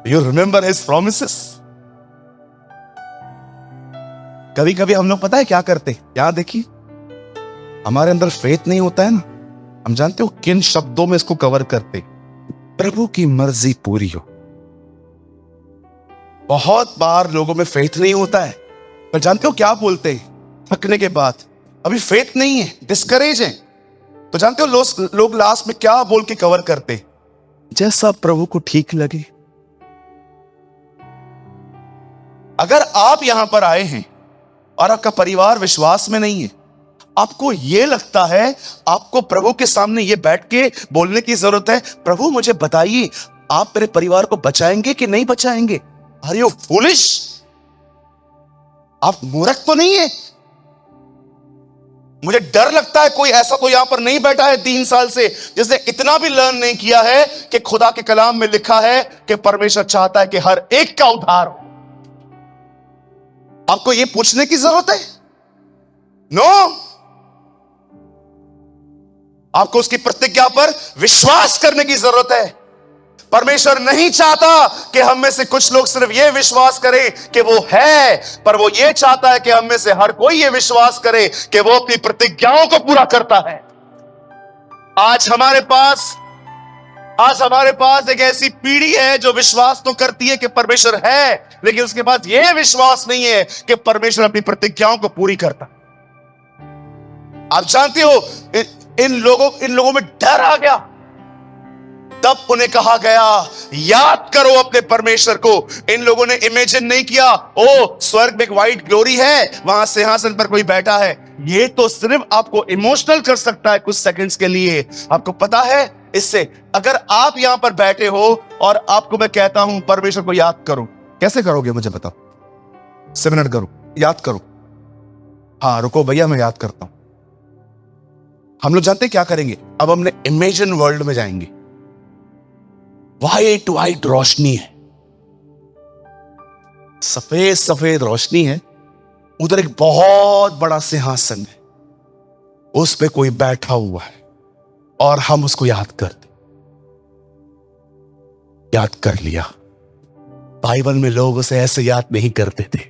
You remember his promises. कभी कभी हम लोग पता है क्या करते, यहां देखिए, हमारे अंदर फेथ नहीं होता है ना, हम जानते हो किन शब्दों में इसको कवर करते, प्रभु की मर्जी पूरी हो। बहुत बार लोगों में फेथ नहीं होता है, पर जानते हो क्या बोलते हैं थकने के बाद, अभी फेथ नहीं है, डिस्करेज है, तो जानते हो लोग लास्ट में क्या बोल के कवर करते, जैसा प्रभु को ठीक लगे। अगर आप यहां पर आए हैं और आपका परिवार विश्वास में नहीं है, आपको यह लगता है आपको प्रभु के सामने ये बैठ के बोलने की जरूरत है, प्रभु मुझे बताइए आप मेरे परिवार को बचाएंगे कि नहीं बचाएंगे? Are you foolish? आप मूर्ख तो नहीं है? मुझे डर लगता है कोई ऐसा तो यहां पर नहीं बैठा है 3 साल से जिसने इतना भी लर्न नहीं किया है कि खुदा के कलाम में लिखा है कि परमेश्वर चाहता है कि हर एक का उद्धार हो। आपको यह पूछने की जरूरत है? नो। आपको उसकी प्रतिज्ञा पर विश्वास करने की जरूरत है। परमेश्वर नहीं चाहता कि हम में से कुछ लोग सिर्फ यह विश्वास करें कि वो है, पर वो ये चाहता है कि हम में से हर कोई ये विश्वास करे कि वो अपनी प्रतिज्ञाओं को पूरा करता है। आज हमारे पास एक ऐसी पीढ़ी है जो विश्वास तो करती है कि परमेश्वर है, लेकिन उसके पास यह विश्वास नहीं है कि परमेश्वर अपनी प्रतिज्ञाओं को पूरी करता। आप जानते हो इन लोगों में डर आ गया, तब उन्हें कहा गया याद करो अपने परमेश्वर को। इन लोगों ने इमेजिन नहीं किया ओ स्वर्ग में एक व्हाइट ग्लोरी है, वहां सिंहासन पर कोई बैठा है। ये तो सिर्फ आपको इमोशनल कर सकता है कुछ सेकंड्स के लिए। आपको पता है इससे अगर आप यहां पर बैठे हो और आपको मैं कहता हूं परमेश्वर को याद करो, कैसे करोगे मुझे बताओ? 7 मिनट करो, याद करो। हाँ रुको भैया मैं याद करता हूं। हम लोग जानते हैं क्या करेंगे? अब हमने इमेजिन वर्ल्ड में जाएंगे। वाइट रोशनी है, सफेद सफेद रोशनी है, उधर एक बहुत बड़ा सिंहासन है, उस पे कोई बैठा हुआ है और हम उसको याद कर लिया। बाइबल में लोग उसे ऐसे याद नहीं करते थे।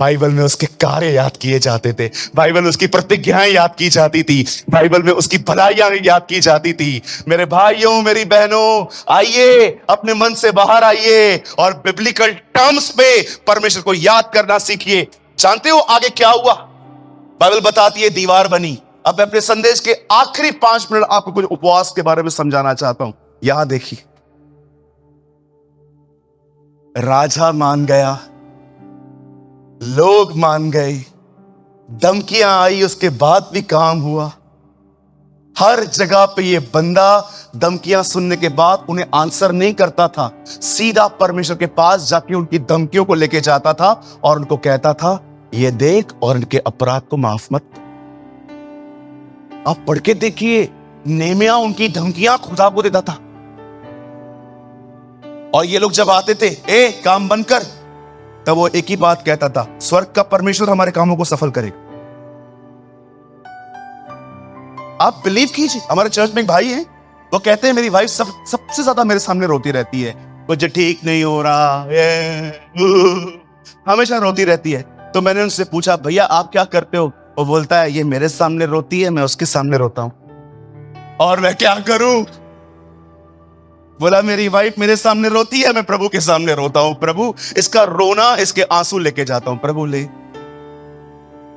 बाइबल में उसके कार्य याद किए जाते थे, बाइबल में उसकी प्रतिज्ञाएं याद की जाती थी, बाइबल में उसकी भलाइयां याद की जाती थी। मेरे भाइयों मेरी बहनों, आइए अपने मन से बाहर आइए और बिब्लिकल टर्म्स पे परमेश्वर को याद करना सीखिए। जानते हो आगे क्या हुआ? बाइबल बताती है दीवार बनी। अब मैं अपने संदेश के आखिरी 5 मिनट आपको कुछ उपवास के बारे में समझाना चाहता हूं। यहां देखिए, राजा मान गया, लोग मान गए, धमकियां आई, उसके बाद भी काम हुआ। हर जगह पे ये बंदा धमकियां सुनने के बाद उन्हें आंसर नहीं करता था, सीधा परमेश्वर के पास जाके उनकी धमकियों को लेके जाता था और उनको कहता था ये देख और इनके अपराध को माफ मत। आप पढ़ के देखिए, नेमिया उनकी धमकियां खुदा को देता था और ये लोग जब आते थे ए काम बंद कर, तब वो एक ही बात कहता था, स्वर्ग का परमेश्वर हमारे कामों को सफल करेगा। आप बिलीव कीजिए, हमारे चर्च में एक भाई है, वो कहते हैं मेरी वाइफ सबसे ज्यादा मेरे सामने रोती रहती है, कुछ ठीक नहीं हो रहा, हमेशा रोती रहती है। तो मैंने उनसे पूछा भैया आप क्या करते हो? वो बोलता है ये मेरे सामने रोती है, मैं उसके सामने रोता हूं और मैं क्या करूं? बोला मेरी वाइफ मेरे सामने रोती है, मैं प्रभु के सामने रोता हूं। प्रभु इसका रोना, इसके आंसू लेके जाता हूं, प्रभु ले।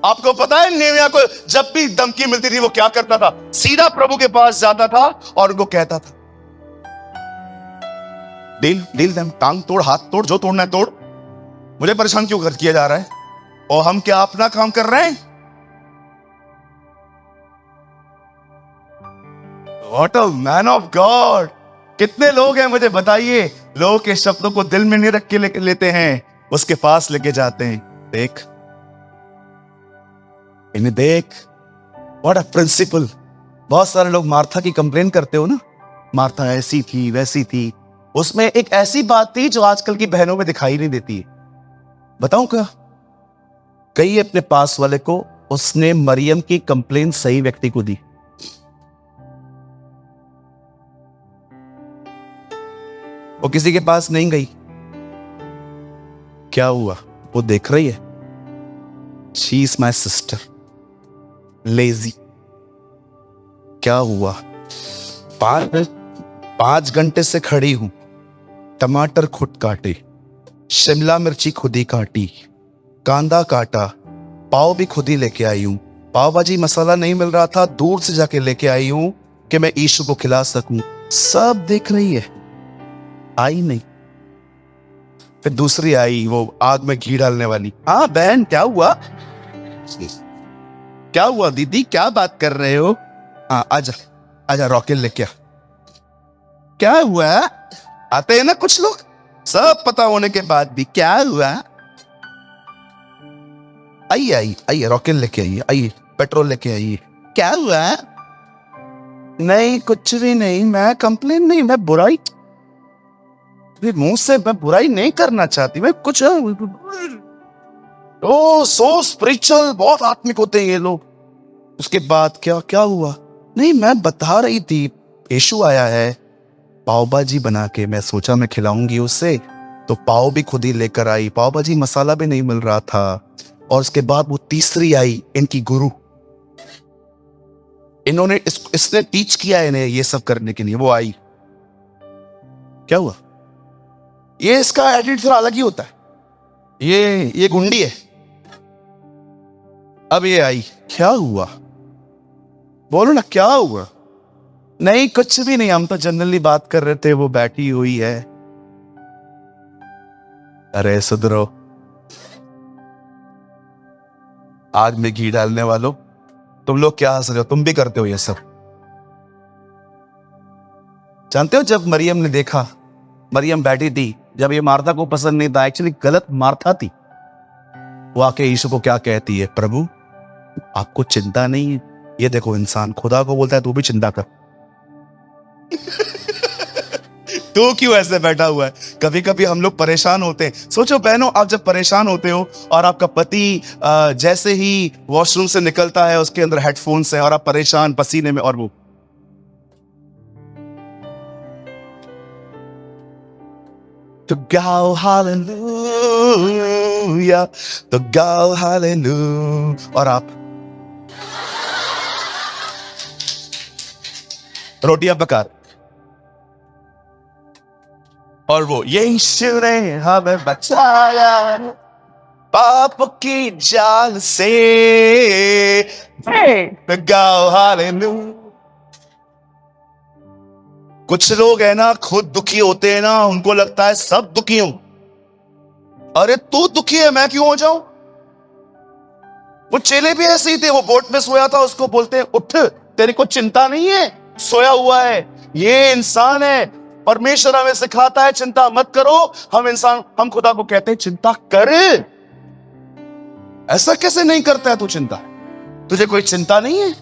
आपको पता है नेमिया को जब भी धमकी मिलती थी वो क्या करता था? सीधा प्रभु के पास जाता था और उनको कहता था डील देम, टांग तोड़, हाथ तोड़, जो तोड़ना है तोड़, मुझे परेशान क्यों किया जा रहा है? और हम क्या अपना काम कर रहे हैं? What a man of God. कितने लोग हैं मुझे बताइए, लोगों के शब्दों को दिल में नहीं रख के लेते हैं, उसके पास लेके जाते हैं। देख इन्हें देख, व्हाट अ प्रिंसिपल। बहुत सारे लोग मार्था की कंप्लेन करते हो ना, मार्था ऐसी थी वैसी थी, उसमें एक ऐसी बात थी जो आजकल की बहनों में दिखाई नहीं देती है। बताऊं क्या? कई अपने पास वाले को उसने मरियम की कंप्लेन सही व्यक्ति को दी। वो किसी के पास नहीं गई। क्या हुआ? वो देख रही है, she is my sister, lazy. क्या हुआ? 5 घंटे से खड़ी हूं, टमाटर खुद काटे, शिमला मिर्ची खुद ही काटी, कांदा काटा, पाव भी खुद ही लेके आई हूं। पाव भाजी मसाला नहीं मिल रहा था, दूर से जाके लेके आई हूं कि मैं ईशु को खिला सकूं। सब देख रही है, आई नहीं। फिर दूसरी आई, वो आग में घी डालने वाली। हाँ बहन, क्या हुआ? क्या हुआ दीदी, क्या बात कर रहे हो? हाँ आजा आजा, रॉकेल लेके आ। क्या हुआ? आते हैं ना कुछ लोग, सब पता होने के बाद भी क्या हुआ? आइए आइए आइए, रॉकेल लेके आइए, आइए पेट्रोल लेके आइए। क्या हुआ? नहीं कुछ भी नहीं, मैं कंप्लेन नहीं, मैं बुराई, मुंह से मैं बुराई नहीं करना चाहती, मैं कुछ। ओ सो स्पिरिचुअल, बहुत आत्मिक होते हैं ये लोग। उसके बाद क्या क्या हुआ? नहीं मैं बता रही थी, यीशु आया है, पाव भाजी बना के मैं सोचा मैं खिलाऊंगी उसे, तो पाव भी खुद ही लेकर आई, पाव भाजी मसाला भी नहीं मिल रहा था। और उसके बाद वो तीसरी आई, इनकी गुरु, इन्होंने इसने टीच किया इन्हें ये सब करने के लिए। वो आई, क्या हुआ? ये इसका एटीट्यूड थोड़ा अलग ही होता है, ये गुंडी है। अब ये आई, क्या हुआ? बोलो ना क्या हुआ? नहीं कुछ भी नहीं, हम तो जनरली बात कर रहे थे, वो बैठी हुई है। अरे सुधरो, आग में घी डालने वालों, तुम लोग क्या हंस रहे हो? तुम भी करते हो ये सब। जानते हो जब मरियम ने देखा, मरियम बैठी थी, जब ये मार्था को पसंद नहीं था, एक्चुअली गलत मार्था थी, वो आके यीशु को क्या कहती है? प्रभु आपको चिंता नहीं है? ये देखो इंसान खुदा को बोलता है तू भी चिंता कर। तू क्यों ऐसे बैठा हुआ है? कभी कभी हम लोग परेशान होते हैं। सोचो बहनों, आप जब परेशान होते हो और आपका पति जैसे ही वॉशरूम से निकलता है, उसके अंदर हेडफोन्स है और आप परेशान पसीने में, और वो तो गाओ हालेलुया, तो गाओ हालेलुया, और आप रोटियां पका, और वो यीशु ने हमें बचाया पाप की जाल से, तो गाओ हालेलुया। कुछ लोग है ना, खुद दुखी होते हैं ना, उनको लगता है सब दुखी हूं। अरे तू दुखी है, मैं क्यों हो जाऊं? वो चेले भी ऐसे ही थे, वो बोट में सोया था, उसको बोलते हैं उठ, तेरे को चिंता नहीं है, सोया हुआ है, ये इंसान है। परमेश्वर हमें सिखाता है चिंता मत करो, हम खुदा को कहते हैं चिंता कर। ऐसा कैसे नहीं करता है तू चिंता? तुझे कोई चिंता नहीं है?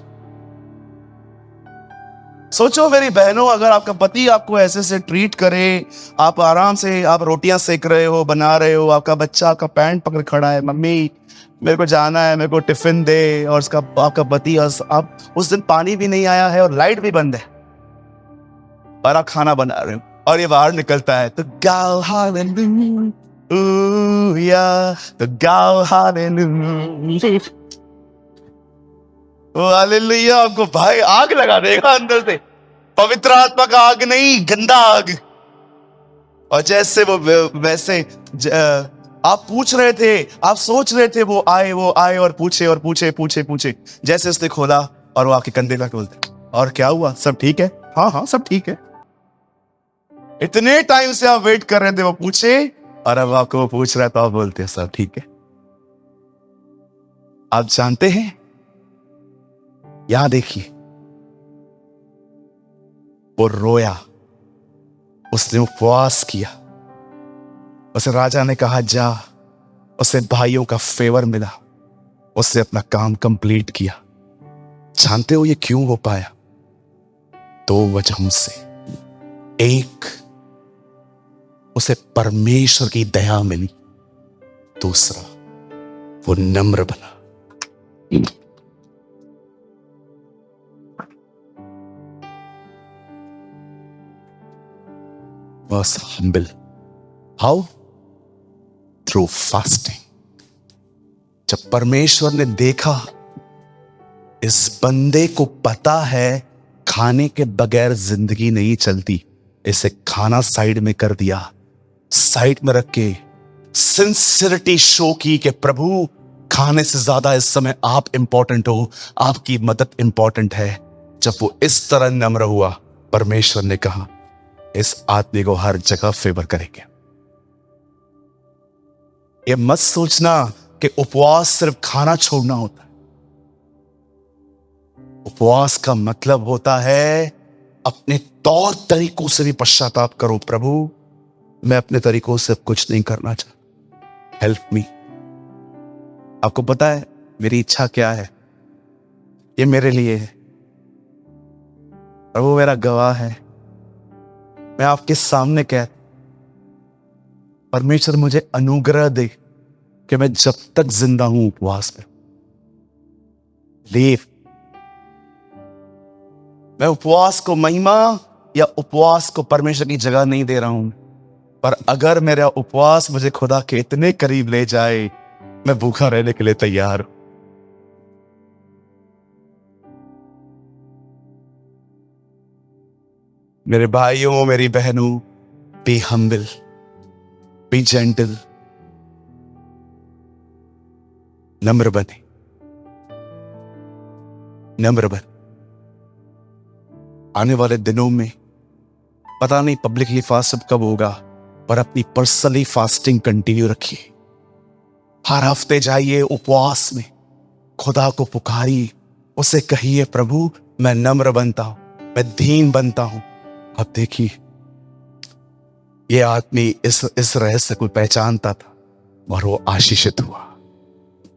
सोचो मेरी बहनों, अगर आपका पति आपको ऐसे से ट्रीट करे, आप आराम से आप रोटियां सेक रहे हो, बना रहे हो, आपका बच्चा आपका पैंट पकड़ खड़ा है, मम्मी मेरे को जाना है, मेरे को टिफिन दे, और आपका पति, आप उस दिन पानी भी नहीं आया है और लाइट भी बंद है, और आप खाना बना रहे हो, और ये बाहर निकलता है, तो गाओ हालेलुया, तो गाओ हालेलुया। हालेलुया आपको भाई आग लगा देगा अंदर से, पवित्र आत्मा का आग नहीं, गंदा आग। और जैसे वो वैसे आप पूछ रहे थे, आप सोच रहे थे, वो आए और पूछे और पूछे पूछे पूछे, जैसे उसने खोला और वो आपके कंधे पे बोलते, और क्या हुआ, सब ठीक है? हाँ हाँ सब ठीक है। इतने टाइम से आप वेट कर रहे थे वो पूछे, और अब आपको वो पूछ रहा है तो आप बोलते हैं सब ठीक है। आप जानते हैं, यहां देखिए, वो रोया, उसने उपवास किया, उसे राजा ने कहा जा, उसे भाइयों का फेवर मिला, उसने अपना काम कंप्लीट किया। जानते हो ये क्यों हो पाया? 2 वजहों से। एक, उसे परमेश्वर की दया मिली, दूसरा वो नम्र बना। was humble. How? Through fasting. जब परमेश्वर ने देखा इस बंदे को पता है खाने के बगैर जिंदगी नहीं चलती, इसे खाना साइड में कर दिया, साइड में रख के सिंसियरिटी शो की कि प्रभु खाने से ज्यादा इस समय आप इंपॉर्टेंट हो, आपकी मदद इंपॉर्टेंट है। जब वो इस तरह नम्र हुआ, परमेश्वर ने कहा इस आदमी को हर जगह फेवर करेंगे। ये मत सोचना कि उपवास सिर्फ खाना छोड़ना होता है। उपवास का मतलब होता है अपने तौर तरीकों से भी पश्चाताप करो। प्रभु मैं अपने तरीकों से कुछ नहीं करना चाहता, हेल्प मी। आपको पता है मेरी इच्छा क्या है? ये मेरे लिए है, प्रभु मेरा गवाह है। मैं आपके सामने कहता, परमेश्वर मुझे अनुग्रह दे कि मैं जब तक जिंदा हूं उपवास में लीव। मैं उपवास को महिमा या उपवास को परमेश्वर की जगह नहीं दे रहा हूं, पर अगर मेरा उपवास मुझे खुदा के इतने करीब ले जाए, मैं भूखा रहने के लिए तैयार हूं। मेरे भाइयों, मेरी बहनों, बी हम्बल, बी जेंटल, नम्र बने, नम्र बने। आने वाले दिनों में पता नहीं पब्लिकली फास्ट सब कब होगा, पर अपनी पर्सनली फास्टिंग कंटिन्यू रखिए। हर हफ्ते जाइए उपवास में, खुदा को पुकारिए, उसे कहिए प्रभु मैं नम्र बनता हूं, मैं दीन बनता हूं। अब देखिए ये आदमी इस रहस्य को पहचानता था और वो आशीषित हुआ,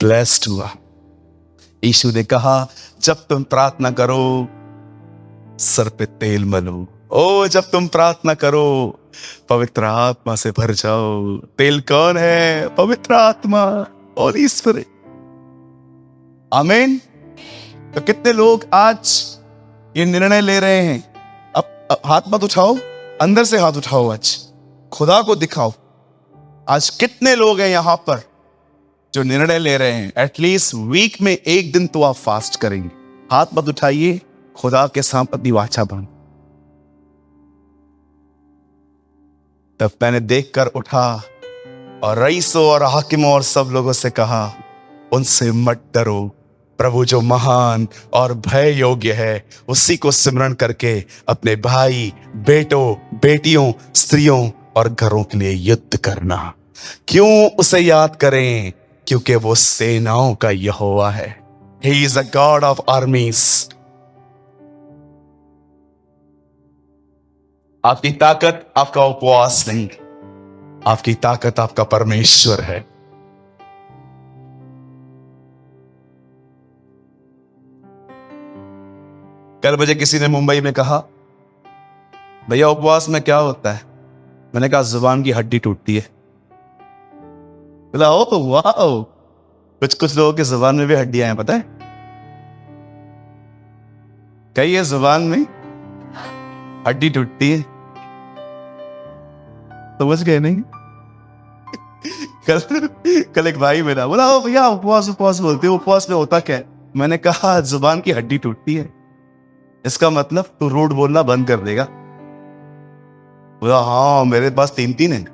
ब्लेस्ड हुआ। यीशु ने कहा जब तुम प्रार्थना करो सर पे तेल मलो। ओ जब तुम प्रार्थना करो पवित्र आत्मा से भर जाओ। तेल कौन है? पवित्र आत्मा, होली स्पिरिट। आमीन। तो कितने लोग आज ये निर्णय ले रहे हैं? अब हाथ मत उठाओ, अंदर से हाथ उठाओ, आज खुदा को दिखाओ। आज कितने लोग हैं यहां पर जो निर्णय ले रहे हैं एटलीस्ट वीक में एक दिन तो आप फास्ट करेंगे? हाथ मत उठाइए, खुदा के सामने अपनी वाचा बांध। तब मैंने देखकर उठा और रईसों और हाकिमों और सब लोगों से कहा उनसे मत डरो, प्रभु जो महान और भय योग्य है उसी को सिमरन करके अपने भाई, बेटों, बेटियों, स्त्रियों और घरों के लिए युद्ध करना। क्यों उसे याद करें? क्योंकि वो सेनाओं का यहोवा है। He is a God of armies। आपकी ताकत आपका उपवास नहीं, आपकी ताकत आपका परमेश्वर है। कल मुझे किसी ने मुंबई में कहा भैया उपवास में क्या होता है? मैंने कहा जुबान की हड्डी टूटती है। बोला ओ वाह, कुछ लोगों की जुबान में भी हड्डियां हैं, पता है? कई है जुबान में हड्डी टूटती है, समझ गए नहीं? कल एक भाई मेरा बोला ओ भैया उपवास उपवास बोलते हो, उपवास में होता क्या है? मैंने कहा जुबान की हड्डी टूटती है, इसका मतलब तू रूड बोलना बंद कर देगा। बोला हाँ मेरे पास 3 है।